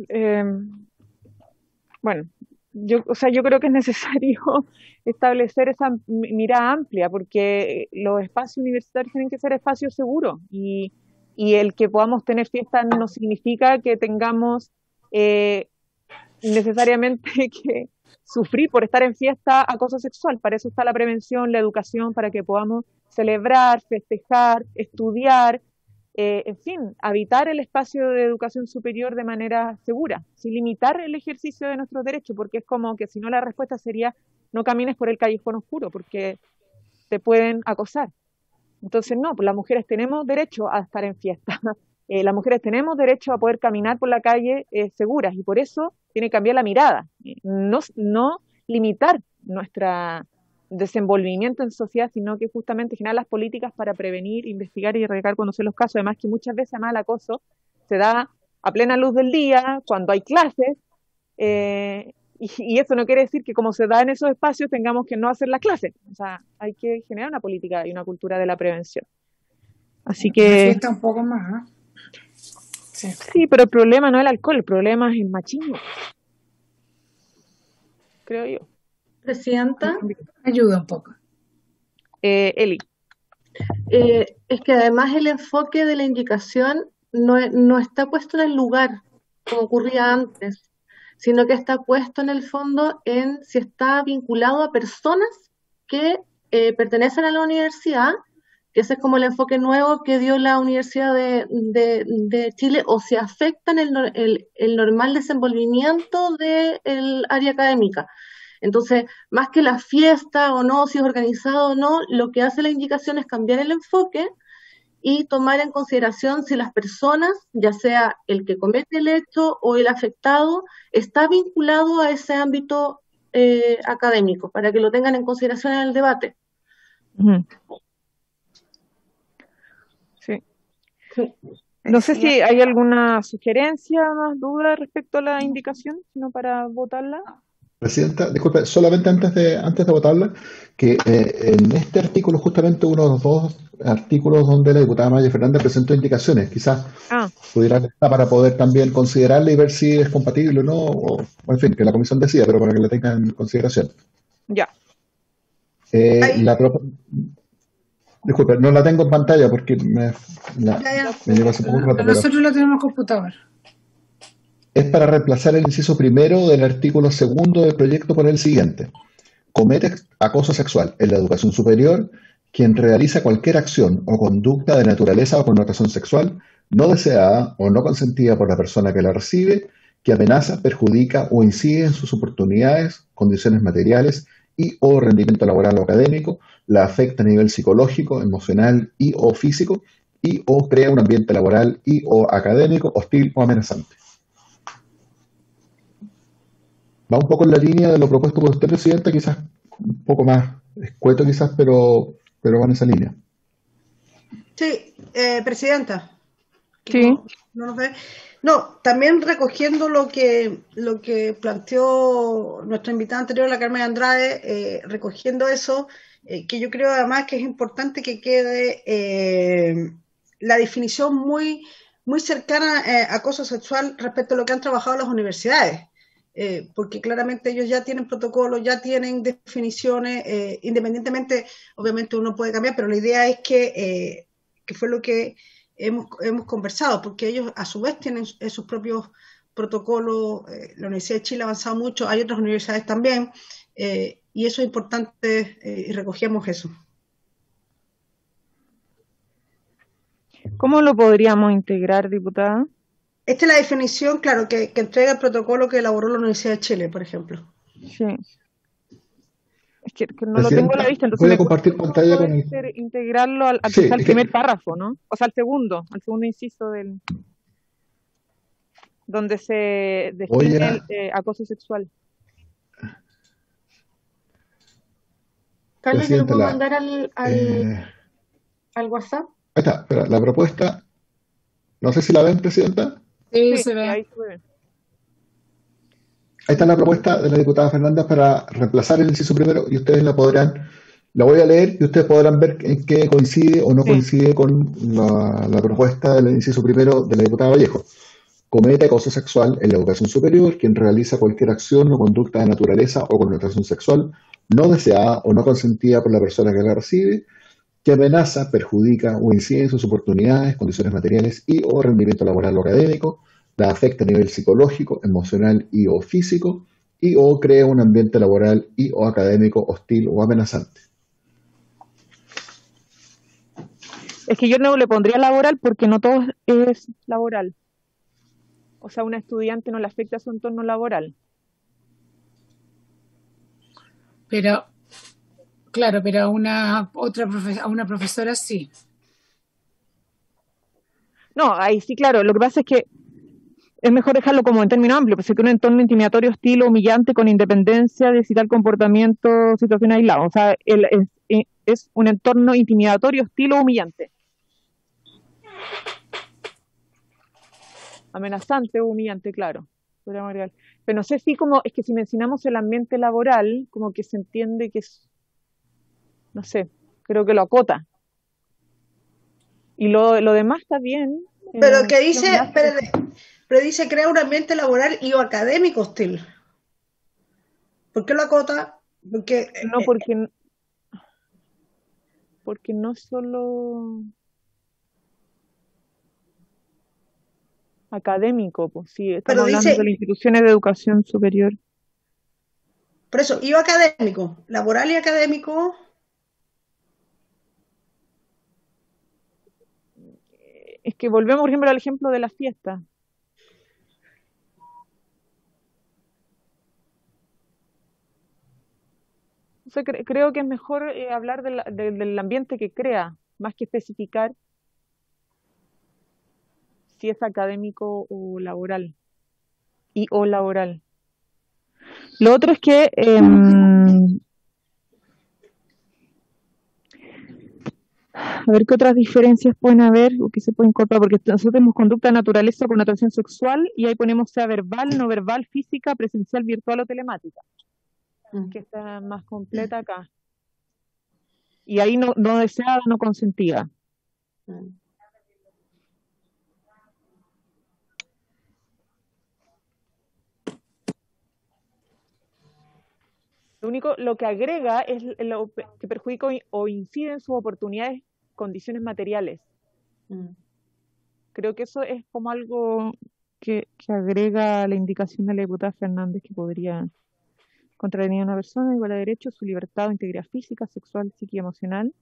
bueno, yo creo que es necesario establecer esa mirada amplia, porque los espacios universitarios tienen que ser espacios seguros, y el que podamos tener fiestas no significa que tengamos necesariamente que sufrir por estar en fiesta acoso sexual. Para eso está la prevención, la educación, para que podamos celebrar, festejar, estudiar, en fin, habitar el espacio de educación superior de manera segura, sin limitar el ejercicio de nuestros derechos, porque es como que si no, la respuesta sería no camines por el callejón oscuro, porque te pueden acosar. Entonces no, pues las mujeres tenemos derecho a estar en fiesta, las mujeres tenemos derecho a poder caminar por la calle seguras, y por eso tiene que cambiar la mirada, no limitar nuestro desenvolvimiento en sociedad, sino que justamente generar las políticas para prevenir, investigar y erradicar cuando se los casos. Además que muchas veces además el acoso se da a plena luz del día, cuando hay clases, y eso no quiere decir que como se da en esos espacios tengamos que no hacer las clases. O sea, hay que generar una política y una cultura de la prevención. Así que... Está un poco más, ¿eh? Sí, pero el problema no es el alcohol, el problema es el machismo, creo yo. Presidenta, ayuda un poco. Eli. Es que además el enfoque de la indicación no está puesto en el lugar, como ocurría antes, sino que está puesto en el fondo en si está vinculado a personas que pertenecen a la universidad, que ese es como el enfoque nuevo que dio la Universidad de Chile, o si afectan el normal desenvolvimiento del área académica. Entonces, más que la fiesta o no, si es organizado o no, lo que hace la indicación es cambiar el enfoque y tomar en consideración si las personas, ya sea el que comete el hecho o el afectado, está vinculado a ese ámbito académico, para que lo tengan en consideración en el debate. Sí. No sé si hay alguna sugerencia, más duda respecto a la indicación, sino para votarla. Presidenta, disculpe, solamente antes de votarla, que en este artículo, justamente uno de los dos artículos donde la diputada Maya Fernández presentó indicaciones, quizás pudiera estar para poder también considerarla y ver si es compatible o no, o en fin, que la comisión decida, pero para que la tengan en consideración. Ya. Disculpe, no la tengo en pantalla porque me llegó hace poco rato. Nosotros la tenemos en computador. Es para reemplazar el inciso primero del artículo segundo del proyecto por el siguiente. Comete acoso sexual en la educación superior quien realiza cualquier acción o conducta de naturaleza o connotación sexual no deseada o no consentida por la persona que la recibe, que amenaza, perjudica o incide en sus oportunidades, condiciones materiales y o rendimiento laboral o académico, la afecta a nivel psicológico, emocional y o físico, y o crea un ambiente laboral y o académico hostil o amenazante. Va un poco en la línea de lo propuesto por usted, Presidenta, quizás un poco más escueto quizás, pero va en esa línea. Sí, Presidenta. Sí. No, también recogiendo lo que planteó nuestra invitada anterior, la Carmen Andrade, recogiendo eso, que yo creo además que es importante que quede la definición muy, muy cercana a acoso sexual respecto a lo que han trabajado las universidades. Porque claramente ellos ya tienen protocolos, ya tienen definiciones, independientemente, obviamente uno puede cambiar, pero la idea es que fue lo que hemos conversado, porque ellos a su vez tienen sus propios protocolos. La Universidad de Chile ha avanzado mucho, hay otras universidades también, y eso es importante, y recogíamos eso. ¿Cómo lo podríamos integrar, diputada? Esta es la definición, claro, que entrega el protocolo que elaboró la Universidad de Chile, por ejemplo. Sí. Es que no lo tengo a la vista, entonces voy a compartir pantalla con integrarlo al primer párrafo, ¿no? O sea, al segundo inciso donde se define el acoso sexual. Carlos, ¿yo lo puedo mandar al WhatsApp? Ahí está, espera, la propuesta, no sé si la ven, Presidenta. Sí, se ve. Ahí está la propuesta de la diputada Fernández para reemplazar el inciso primero, y ustedes la voy a leer y ustedes podrán ver en qué coincide o no coincide con la propuesta del inciso primero de la diputada Vallejo. Comete acoso sexual en la educación superior quien realiza cualquier acción o conducta de naturaleza o connotación sexual no deseada o no consentida por la persona que la recibe, que amenaza, perjudica o incide en sus oportunidades, condiciones materiales y o rendimiento laboral o académico, la afecta a nivel psicológico, emocional y o físico, y o crea un ambiente laboral y o académico hostil o amenazante. Es que yo no le pondría laboral porque no todo es laboral. O sea, a una estudiante no le afecta a su entorno laboral. Pero, claro, pero a una profesora sí. No, ahí sí, claro. Lo que pasa es que es mejor dejarlo como en término amplio, pues que un entorno intimidatorio, hostil o humillante con independencia de si tal comportamiento, situación aislada. O sea, es un entorno intimidatorio, hostil o humillante. Amenazante o humillante, claro. Podríamos agregar. Pero no sé si como, es que si mencionamos el ambiente laboral, como que se entiende que es, no sé, creo que lo acota. Y lo demás está bien. Pero que dice, amenaza- pero dice crea un ambiente laboral y o académico hostil. ¿Por qué lo acota? Porque No, porque no solo académico, pues sí, pero estamos hablando dice, de las instituciones de educación superior. por eso, y o académico, laboral y académico, Es que volvemos, por ejemplo, al ejemplo de las fiestas. O sea, creo que es mejor hablar del ambiente que crea, más que especificar si es académico o laboral. Y o laboral. Lo otro es que a ver qué otras diferencias pueden haber o qué se puede incorporar, porque nosotros tenemos conducta de naturaleza o connotación sexual y ahí ponemos sea verbal, no verbal, física, presencial, virtual o telemática, que está más completa acá. Y ahí no deseada, no consentida. Lo que agrega es lo que perjudica o incide en sus oportunidades, condiciones materiales. Creo que eso es como algo que agrega la indicación de la diputada Fernández que podría contravenir a una persona igual a derechos, su libertad o integridad física, sexual, psíquica y emocional,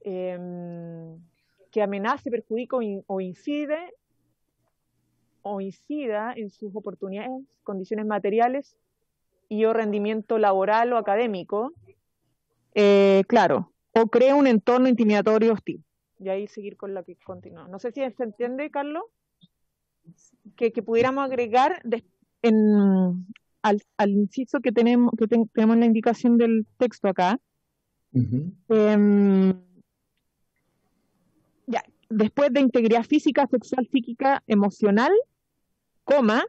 que amenace, perjudica o incida en sus oportunidades, condiciones materiales y o rendimiento laboral o académico, claro, o crea un entorno intimidatorio hostil. Y ahí seguir con la que continúa. No sé si se entiende, Carlos, que pudiéramos agregar al inciso que tenemos en la indicación del texto acá. Ya, después de integridad física, sexual, psíquica, emocional, coma,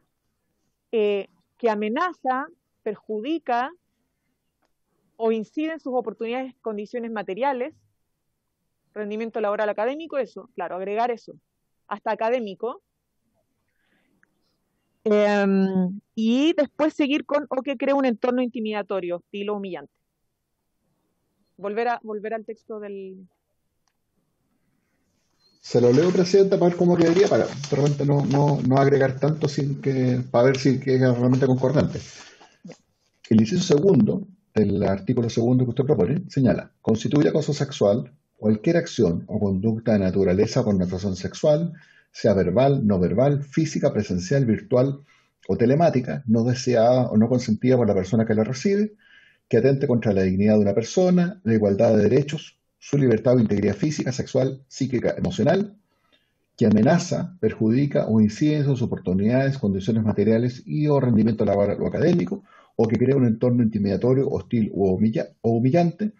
que amenaza, perjudica o incide en sus oportunidades, condiciones materiales, rendimiento laboral académico, eso, claro, agregar eso, hasta académico, y después seguir con o que crea un entorno intimidatorio, hostil o humillante. Volver al texto del... Se lo leo, Presidenta, para ver cómo quedaría, para de repente no agregar tanto para ver si queda realmente concordante. El inciso segundo del artículo segundo que usted propone señala: constituye acoso sexual cualquier acción o conducta de naturaleza o connotación sexual, sea verbal, no verbal, física, presencial, virtual o telemática, no deseada o no consentida por la persona que la recibe, que atente contra la dignidad de una persona, la igualdad de derechos, su libertad o integridad física, sexual, psíquica, emocional, que amenaza, perjudica o incide en sus oportunidades, condiciones materiales y o rendimiento laboral o académico, o que crea un entorno intimidatorio, hostil o humillante,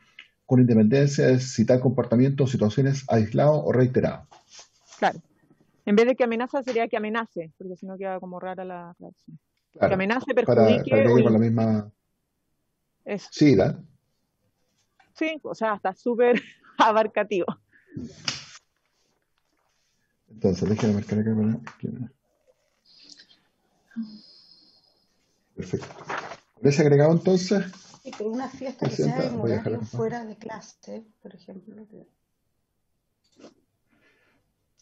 con independencia de si tal comportamiento o situaciones aislado o reiterado. Claro. En vez de que amenaza, sería que amenace, porque si no queda como rara la redacción. Claro, Que amenace, para perjudique que con la misma... Eso. Sí, ¿da? Sí, o sea, está súper abarcativo. Entonces, déjame marcar acá para... Perfecto. ¿Con ese agregado entonces? Sí, por una fiesta que sea en horario fuera de clase, por ejemplo.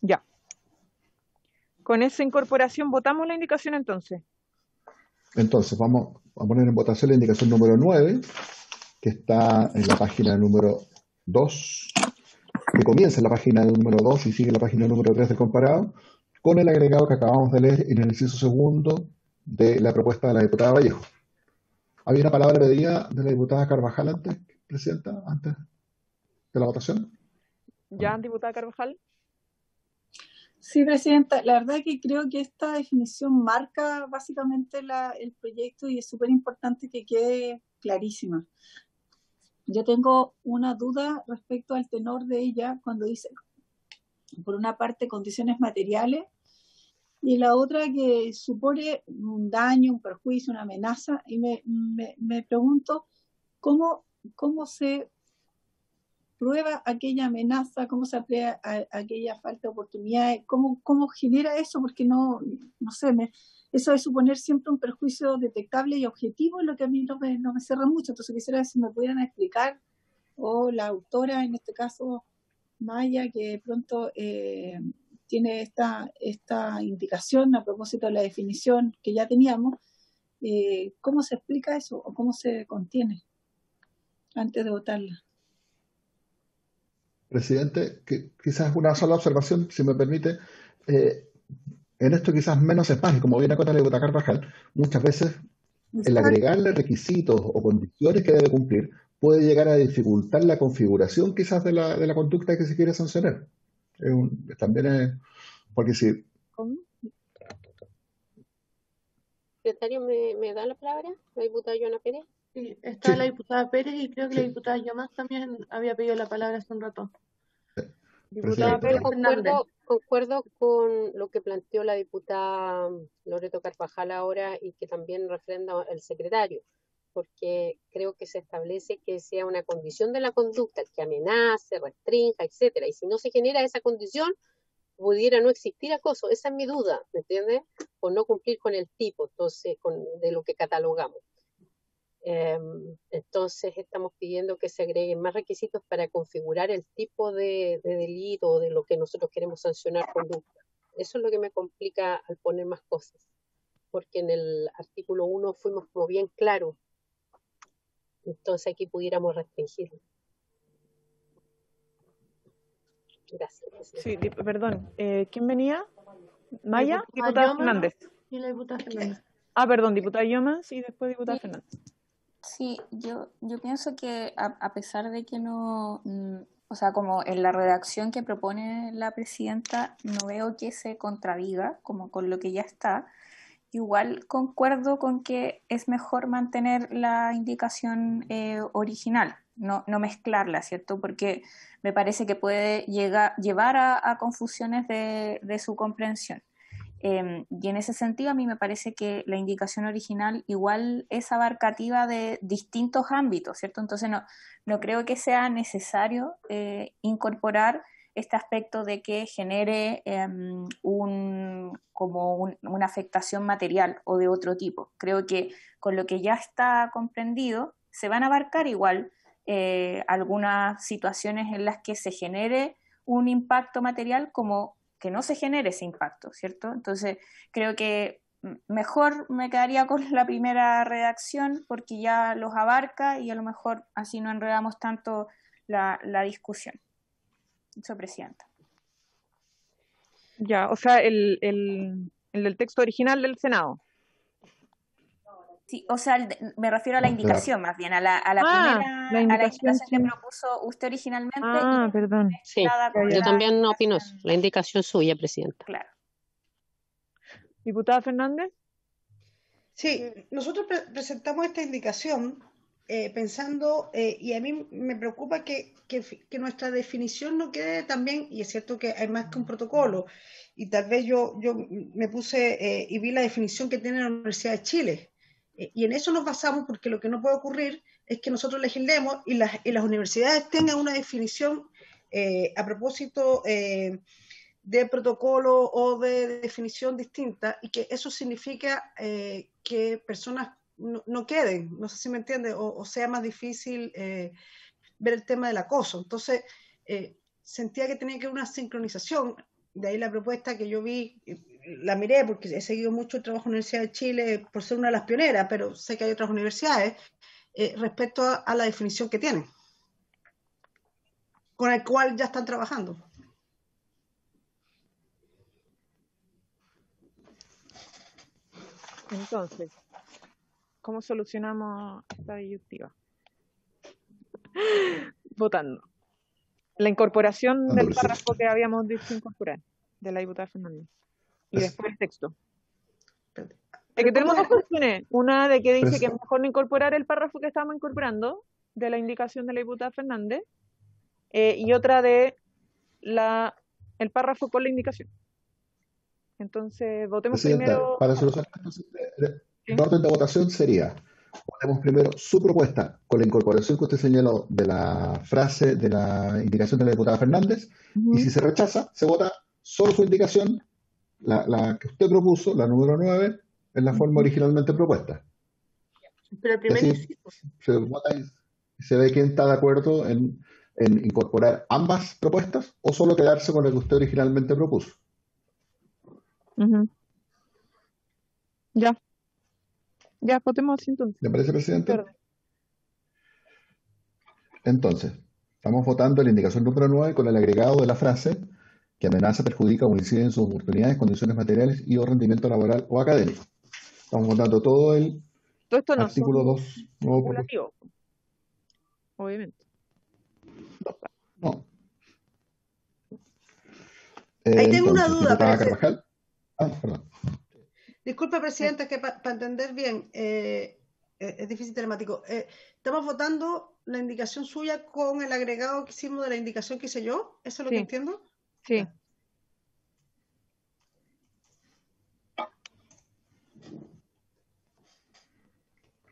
Ya. Con esa incorporación, ¿votamos la indicación entonces? Entonces, vamos a poner en votación la indicación número 9, que está en la página número 2, que comienza en la página número 2 y sigue en la página número 3 del comparado, con el agregado que acabamos de leer en el inciso segundo de la propuesta de la diputada Vallejo. ¿Había una palabra pedida de la diputada Carvajal antes, Presidenta, antes de la votación? ¿Ya, diputada Carvajal? Sí, Presidenta, la verdad que creo que esta definición marca básicamente el proyecto y es súper importante que quede clarísima. Yo tengo una duda respecto al tenor de ella cuando dice, por una parte, condiciones materiales y la otra que supone un daño, un perjuicio, una amenaza. Y me pregunto cómo se prueba aquella amenaza, cómo se aprueba aquella falta de oportunidades, cómo genera eso, porque no sé, eso de suponer siempre un perjuicio detectable y objetivo es lo que a mí no me cierra mucho. Entonces quisiera ver si me pudieran explicar, o la autora, en este caso Maya, que de pronto tiene esta indicación a propósito de la definición que ya teníamos, ¿cómo se explica eso o cómo se contiene antes de votarla? Presidente, quizás una sola observación, si me permite. En esto quizás menos es más, y como bien acota la diputada Carvajal, muchas veces el agregarle requisitos o condiciones que debe cumplir puede llegar a dificultar la configuración quizás de la conducta que se quiere sancionar. También es, porque si... ¿Cómo? Secretario, ¿me da la palabra? ¿La diputada Joana Pérez? Sí, está Sí. la diputada Pérez y creo que Sí. la diputada Yomás también había pedido la palabra hace un rato. Presidenta. Pérez Fernández. Concuerdo con lo que planteó la diputada Loreto Carvajal ahora y que también refrenda el secretario, porque creo que se establece que sea una condición de la conducta que amenace, restrinja, etcétera, y si no se genera esa condición, pudiera no existir acoso. Esa es mi duda, ¿me entiendes? Por no cumplir con el tipo, entonces, de lo que catalogamos. Entonces estamos pidiendo que se agreguen más requisitos para configurar el tipo de delito o de lo que nosotros queremos sancionar conducta. Eso es lo que me complica al poner más cosas, porque en el artículo 1 fuimos como bien claros, entonces aquí pudiéramos restringirlo. Gracias, presidente. Sí, perdón. ¿Quién venía? ¿Maya? La Diputada Yoma Fernández. y la diputada Fernández. Ah, perdón, diputada Yomas y después diputada Fernández. Sí, yo pienso que a pesar de que no, o sea, como en la redacción que propone la presidenta, no veo que se contradiga como con lo que ya está. Igual concuerdo con que es mejor mantener la indicación original, no mezclarla, ¿cierto? Porque me parece que puede llevar a confusiones de su comprensión. Y en ese sentido a mí me parece que la indicación original igual es abarcativa de distintos ámbitos, ¿cierto? Entonces no creo que sea necesario incorporar este aspecto de que genere una afectación material o de otro tipo. Creo que con lo que ya está comprendido se van a abarcar igual algunas situaciones en las que se genere un impacto material como que no se genere ese impacto, ¿cierto? Entonces creo que mejor me quedaría con la primera redacción porque ya los abarca y a lo mejor así no enredamos tanto la discusión. Eso, Presidenta. Ya, o sea, el del texto original del Senado. Sí, o sea, me refiero a la indicación más bien, a la indicación que propuso usted originalmente. Ah, perdón. Sí, yo también opino eso, la indicación suya, Presidenta. Claro. ¿Diputada Fernández? Sí, nosotros presentamos esta indicación pensando, y a mí me preocupa que nuestra definición no quede también, y es cierto que hay más que un protocolo, y tal vez yo me puse y vi la definición que tiene la Universidad de Chile, y en eso nos basamos porque lo que no puede ocurrir es que nosotros legislemos y las universidades tengan una definición a propósito de protocolo o de definición distinta, y que eso significa que personas no queden, no sé si me entiende, o sea más difícil ver el tema del acoso. Entonces, sentía que tenía que haber una sincronización, de ahí la propuesta que yo vi, la miré porque he seguido mucho el trabajo de la Universidad de Chile por ser una de las pioneras, pero sé que hay otras universidades, respecto a la definición que tienen, con el cual ya están trabajando. Entonces, ¿cómo solucionamos esta disyuntiva? Votando. La incorporación del párrafo que habíamos dicho incorporar. de la diputada Fernández. Y Es- después el texto. Espérate. Es que Pero tenemos ¿cómo dos opciones. Una de que dice Pero- que es mejor no incorporar el párrafo que estábamos incorporando, de la indicación de la diputada Fernández, y otra de el párrafo con la indicación. Entonces, votemos Presidenta, primero. para solucionar ¿Sí? el orden de votación sería, votemos primero su propuesta con la incorporación que usted señaló de la frase de la indicación de la diputada Fernández, y si se rechaza, se vota solo su indicación, la que usted propuso, la número 9, en la forma originalmente propuesta. Pero el Y primer así inciso, se vota y se ve quién está de acuerdo en incorporar ambas propuestas o solo quedarse con la que usted originalmente propuso. Ujú. Ya. Ya, votemos así entonces. ¿Le parece, presidente? Verde. Entonces, estamos votando la indicación número 9 con el agregado de la frase que amenaza, perjudica o incide en sus oportunidades, condiciones materiales y o rendimiento laboral o académico. Estamos votando todo el Todo esto no artículo son 2 nuevo por vinculativo, obviamente. no. Ahí tengo una Entonces, duda, diputada pero Carvajal. Perdón. disculpa, Presidenta, es que para entender bien, es difícil telemático. Estamos votando la indicación suya con el agregado que hicimos de la indicación que hice yo. ¿Eso es lo que Sí. entiendo? Sí.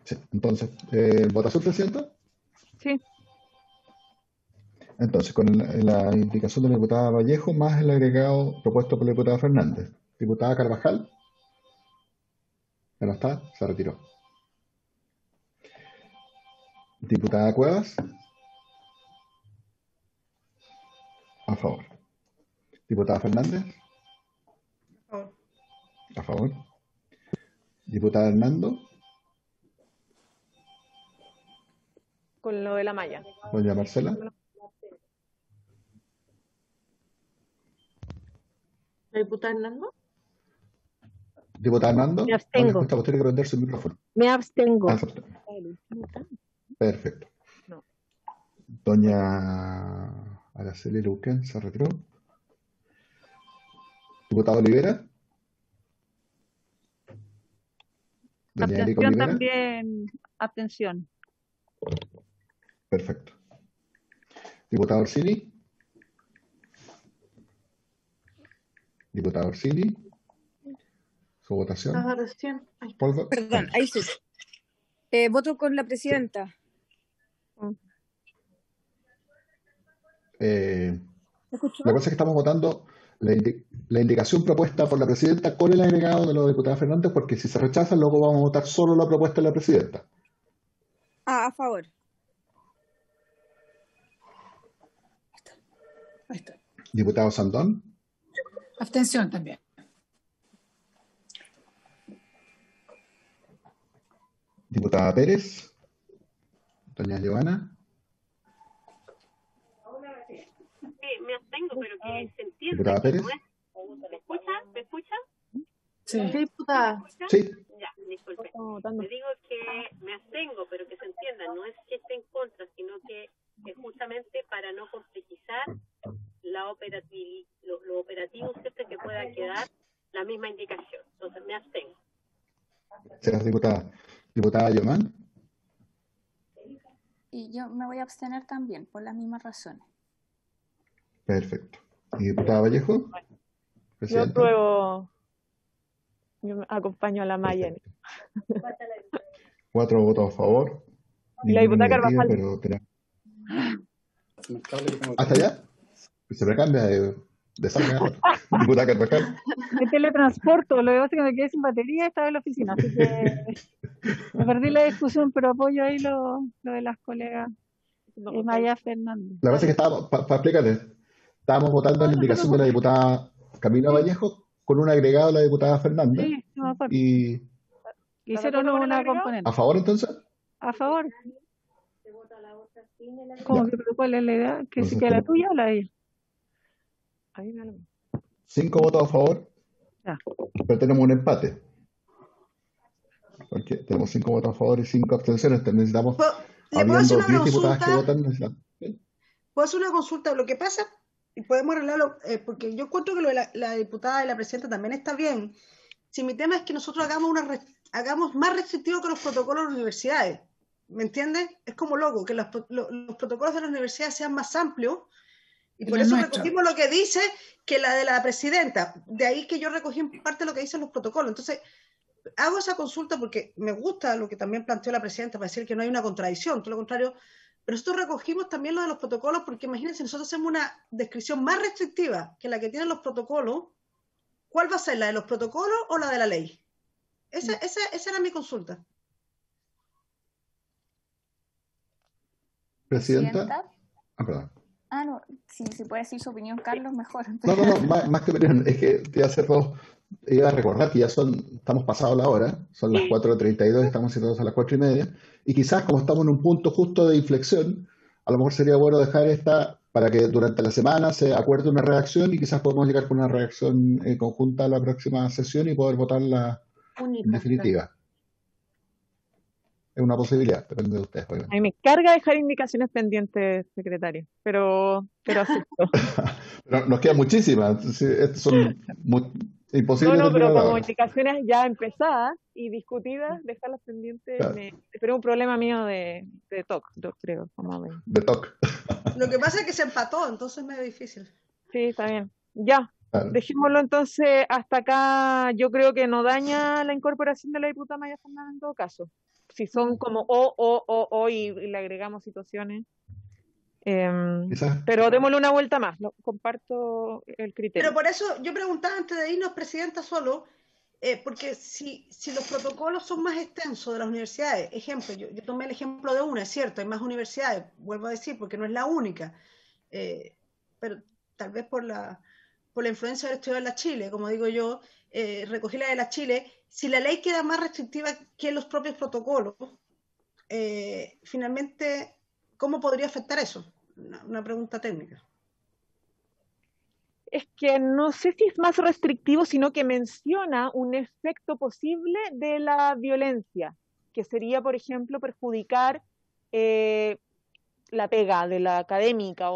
Sí, entonces, ¿votación, presidenta? Sí. Entonces, con la indicación de la diputada Vallejo más el agregado propuesto por la diputada Fernández. Diputada Carvajal. Ya no está, se retiró. Diputada Cuevas. A favor. Diputada Fernández. Por favor. A favor. Diputada Hernando. Con lo de la malla. Doña Marcela. ¿la diputada Hernando? Diputada Hernando. Me No le abstengo. escucha, usted tiene que prender su micrófono. Me abstengo. Ah, se abstiene. Perfecto. No. Doña Araceli Luquen se retiró. Diputada Olivera. Doña Erika Abstención Olivera. también, abstención. Perfecto. Diputada Orsini. Diputada Orsini. Su votación. Estaba recién. Ahí está. Polvo. Perdón, ahí sí. Voto con la presidenta. Eh, ¿Me escuchó? la cosa es que estamos votando la indicación propuesta por la presidenta con el agregado de la diputada Fernández, porque si se rechaza, luego vamos a votar solo la propuesta de la presidenta. Ah, a favor. Ahí está. Diputado Sandón. Abstención también. Diputada Pérez. Doña Giovanna. Sí, me abstengo, pero que se entienda Diputada que Pérez. no es. ¿Me escucha? ¿Me escucha? Sí. ¿Qué diputada? Sí. Ya, disculpe. Estamos votando. Le digo que me abstengo, pero que se entienda, no es que esté en contra, sino que es justamente para no complejizar lo operativo siempre que pueda quedar la misma indicación. Entonces me abstengo. Gracias, diputada. Diputada Yomán. Y yo me voy a abstener también, por las mismas razones. Perfecto. ¿Y diputada Vallejo? Yo Presidenta. apruebo. Yo me acompaño a la malla. Perfecto. 4 votos a favor. Y la Ninguno diputada negativo, Carvajal. pero ¿hasta allá? Se me cambia de sala a otra. Diputada Carvajal. Me teletransporto, lo que pasa es que me quedé sin batería, estaba en la oficina, así que me perdí la discusión, pero apoyo ahí lo de las colegas Maya Fernández. La verdad es que estábamos, para explicarles, estábamos votando en la indicación de la diputada Camila Vallejo con un agregado de la diputada Fernández. Sí, no me acuerdo. Y Hicieron acuerdo con el una agregado? componente. a favor entonces. ¿A favor? ¿Cómo que cuál es la idea? ¿Que si Entonces, queda la tenemos tuya o la de ella? Ahí me lo- 5 votos a favor, Ya. pero tenemos un empate. Porque tenemos 5 votos a favor y 5 abstenciones. Entonces necesitamos, ¿Le puedo hacer habiendo una 10 diputadas que consulta? votan, necesitamos. ¿Puedo hacer una consulta? Lo que pasa y podemos arreglarlo, porque yo encuentro que lo de la diputada y la presidenta también está bien. Si mi tema es que nosotros hagamos más restrictivos que los protocolos de las universidades, ¿me entiendes? Es como loco, que los protocolos de las universidades sean más amplios, y por eso recogimos lo que dice que la de la presidenta, de ahí que yo recogí en parte lo que dicen los protocolos. Entonces, hago esa consulta porque me gusta lo que también planteó la presidenta, para decir que no hay una contradicción, todo lo contrario, pero nosotros recogimos también lo de los protocolos, porque imagínense, nosotros hacemos una descripción más restrictiva que la que tienen los protocolos. ¿Cuál va a ser, la de los protocolos o la de la ley? Esa era mi consulta. Presidenta. Perdón. No, si puede decir su opinión, Carlos, mejor. No, más que opinión, es que te iba a recordar que ya estamos pasados la hora, son las 4:32, estamos situados a las 4:30, y quizás como estamos en un punto justo de inflexión, a lo mejor sería bueno dejar esta para que durante la semana se acuerde una redacción y quizás podemos llegar con una redacción conjunta a la próxima sesión y poder votarla en definitiva. Es una posibilidad, depende de ustedes. Obviamente. A mí me carga dejar indicaciones pendientes, secretario, pero acepto. Pero nos quedan muchísimas, son imposibles. No, pero como indicaciones ya empezadas y discutidas, dejarlas pendientes, claro. Pero es un problema mío de TOC, yo creo. De TOC. Lo que pasa es que se empató, entonces es medio difícil. Sí, está bien. Ya, claro. Dejémoslo entonces hasta acá. Yo creo que no daña la incorporación de la diputada Maya Fernández en todo caso. Si son como o y le agregamos situaciones. Pero démosle una vuelta más, comparto el criterio. Pero por eso yo preguntaba antes de irnos, presidenta, solo, porque si los protocolos son más extensos de las universidades, ejemplo, yo tomé el ejemplo de una, es cierto, hay más universidades, vuelvo a decir, porque no es la única, pero tal vez por la influencia del estudio de la Chile, como digo yo, recogí la de la Chile, si la ley queda más restrictiva que los propios protocolos, finalmente, ¿cómo podría afectar eso? Una pregunta técnica. Es que no sé si es más restrictivo, sino que menciona un efecto posible de la violencia, que sería, por ejemplo, perjudicar la pega de la académica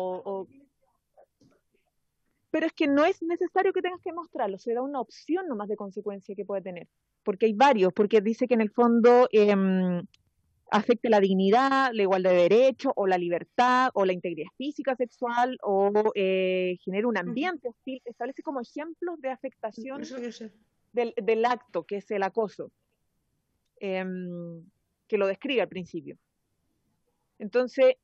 pero es que no es necesario que tengas que mostrarlo, se da una opción nomás de consecuencia que puede tener, porque hay varios, porque dice que en el fondo afecte la dignidad, la igualdad de derechos, o la libertad, o la integridad física, sexual, o genera un ambiente hostil, establece como ejemplos de afectación del acto, que es el acoso, que lo describe al principio. Entonces,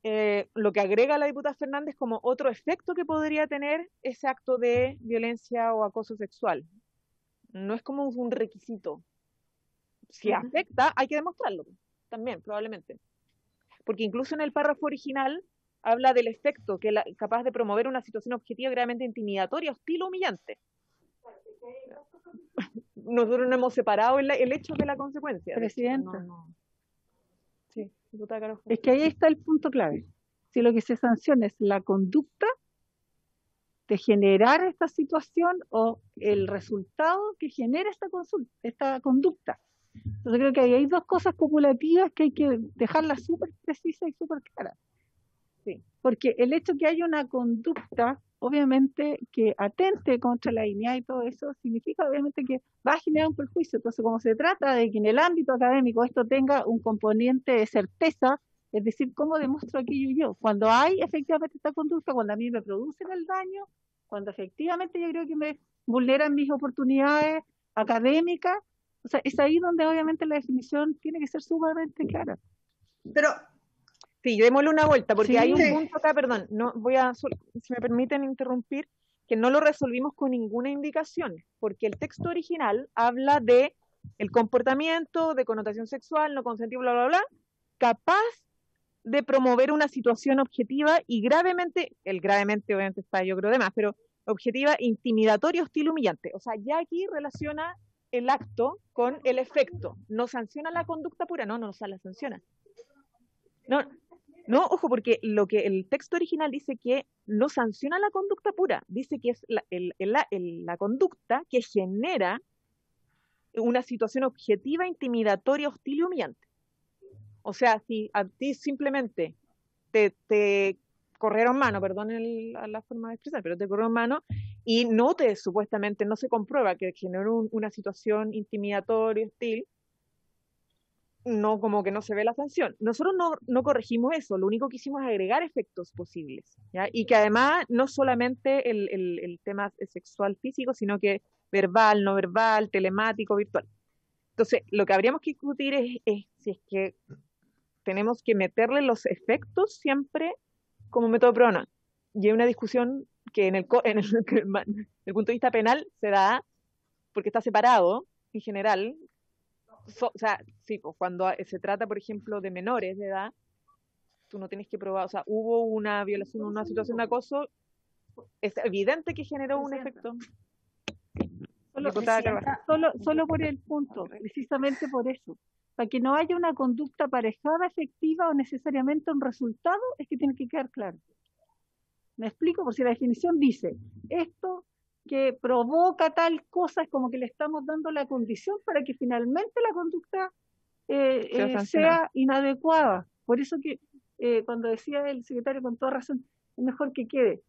lo que agrega la diputada Fernández como otro efecto que podría tener ese acto de violencia o acoso sexual. No es como un requisito. Si afecta, hay que demostrarlo también, probablemente. Porque incluso en el párrafo original habla del efecto que capaz de promover una situación objetiva gravemente intimidatoria, hostil o humillante. Nosotros no hemos separado el hecho de la consecuencia. Presidenta. Sí, diputada Carajo. Es que ahí está el punto clave. Si lo que se sanciona es la conducta de generar esta situación o el resultado que genera esta conducta. Entonces creo que ahí hay dos cosas copulativas que hay que dejarlas súper precisas y súper claras. Sí. Porque el hecho que haya una conducta, obviamente, que atente contra la dignidad y todo eso, significa obviamente que va a generar un perjuicio. Entonces, como se trata de que en el ámbito académico esto tenga un componente de certeza, es decir, ¿cómo demuestro aquello yo? Cuando hay efectivamente esta conducta, cuando a mí me producen el daño, cuando efectivamente yo creo que me vulneran mis oportunidades académicas, o sea, es ahí donde obviamente la definición tiene que ser sumamente clara. Pero sí, démosle una vuelta, porque hay un punto acá, perdón, no voy a, si me permiten interrumpir, que no lo resolvimos con ninguna indicación, porque el texto original habla de el comportamiento de connotación sexual, no consentido, bla, bla, bla, capaz de promover una situación objetiva y gravemente obviamente está yo creo de más, pero objetiva, intimidatoria, hostil, humillante. O sea, ya aquí relaciona el acto con el efecto. No sanciona la conducta pura, no la sanciona. No, ojo, porque lo que el texto original dice que no sanciona la conducta pura, dice que es la conducta que genera una situación objetiva, intimidatoria, hostil y humillante. O sea, si a ti simplemente te corrieron mano, perdonen la forma de expresar, pero te corrieron mano y supuestamente no se comprueba que generó una situación intimidatoria, hostil, no, como que no se ve la sanción. Nosotros no corregimos eso, lo único que hicimos es agregar efectos posibles, ¿ya? Y que además no solamente el tema sexual físico, sino que verbal, no verbal, telemático, virtual. Entonces, lo que habríamos que discutir es si es que tenemos que meterle los efectos siempre como método de prueba o no. Y hay una discusión que desde el punto de vista penal se da porque está separado en general. O sea, sí, pues cuando se trata, por ejemplo, de menores de edad, tú no tienes que probar, o sea, hubo una violación, una situación de acoso, es evidente que generó un efecto. Solo por el punto, precisamente por eso. Para que no haya una conducta aparejada, efectiva o necesariamente un resultado, es que tiene que quedar claro. Me explico, por si la definición dice, esto que provoca tal cosa, es como que le estamos dando la condición para que finalmente la conducta sea inadecuada. Por eso que cuando decía el secretario con toda razón, es mejor que quede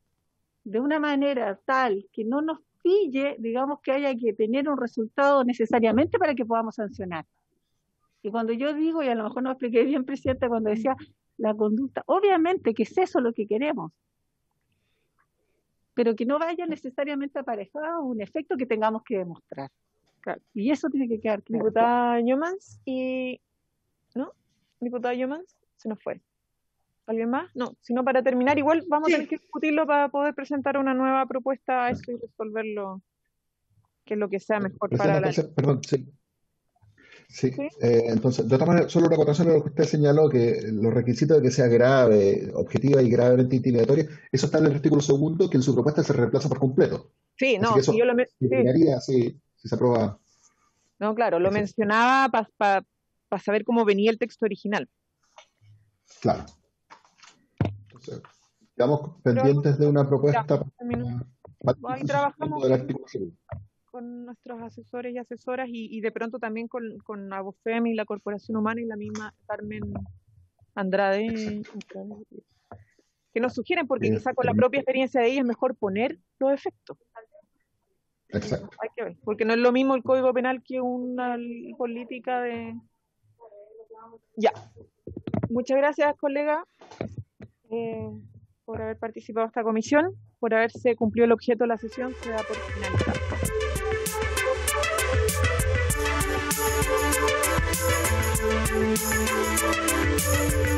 de una manera tal que no nos pille, digamos, que haya que tener un resultado necesariamente para que podamos sancionar. Y cuando yo digo, y a lo mejor no expliqué bien, Presidenta, cuando decía la conducta, obviamente que es eso lo que queremos, pero que no vaya necesariamente aparejado un efecto que tengamos que demostrar. Claro. Y eso tiene que quedar claro. Diputada Youmans ¿no? Diputada Youmans, se nos fue. ¿Alguien más? No, sino para terminar, igual vamos a tener que discutirlo para poder presentar una nueva propuesta a eso y resolverlo, que es lo que sea mejor para la... Perdón, sí. Entonces, de todas maneras, solo una acotación a lo que usted señaló, que los requisitos de que sea grave, objetiva y gravemente intimidatoria, eso está en el artículo 2, que en su propuesta se reemplaza por completo. Sí, no, si yo lo si se aprueba. No, claro, lo mencionaba para saber cómo venía el texto original. Claro. Entonces, estamos pendientes de una propuesta. Ahí trabajamos con nuestros asesores y asesoras y de pronto también con Abofem y la Corporación Humana y la misma Carmen Andrade, que nos sugieren, porque quizá con la propia experiencia de ella es mejor poner los efectos. Exacto. Hay que ver, porque no es lo mismo el Código Penal que una política de... Ya. Muchas gracias, colega, por haber participado en esta comisión, por haberse cumplido el objeto de la sesión. Se da por finalizada. Thank you.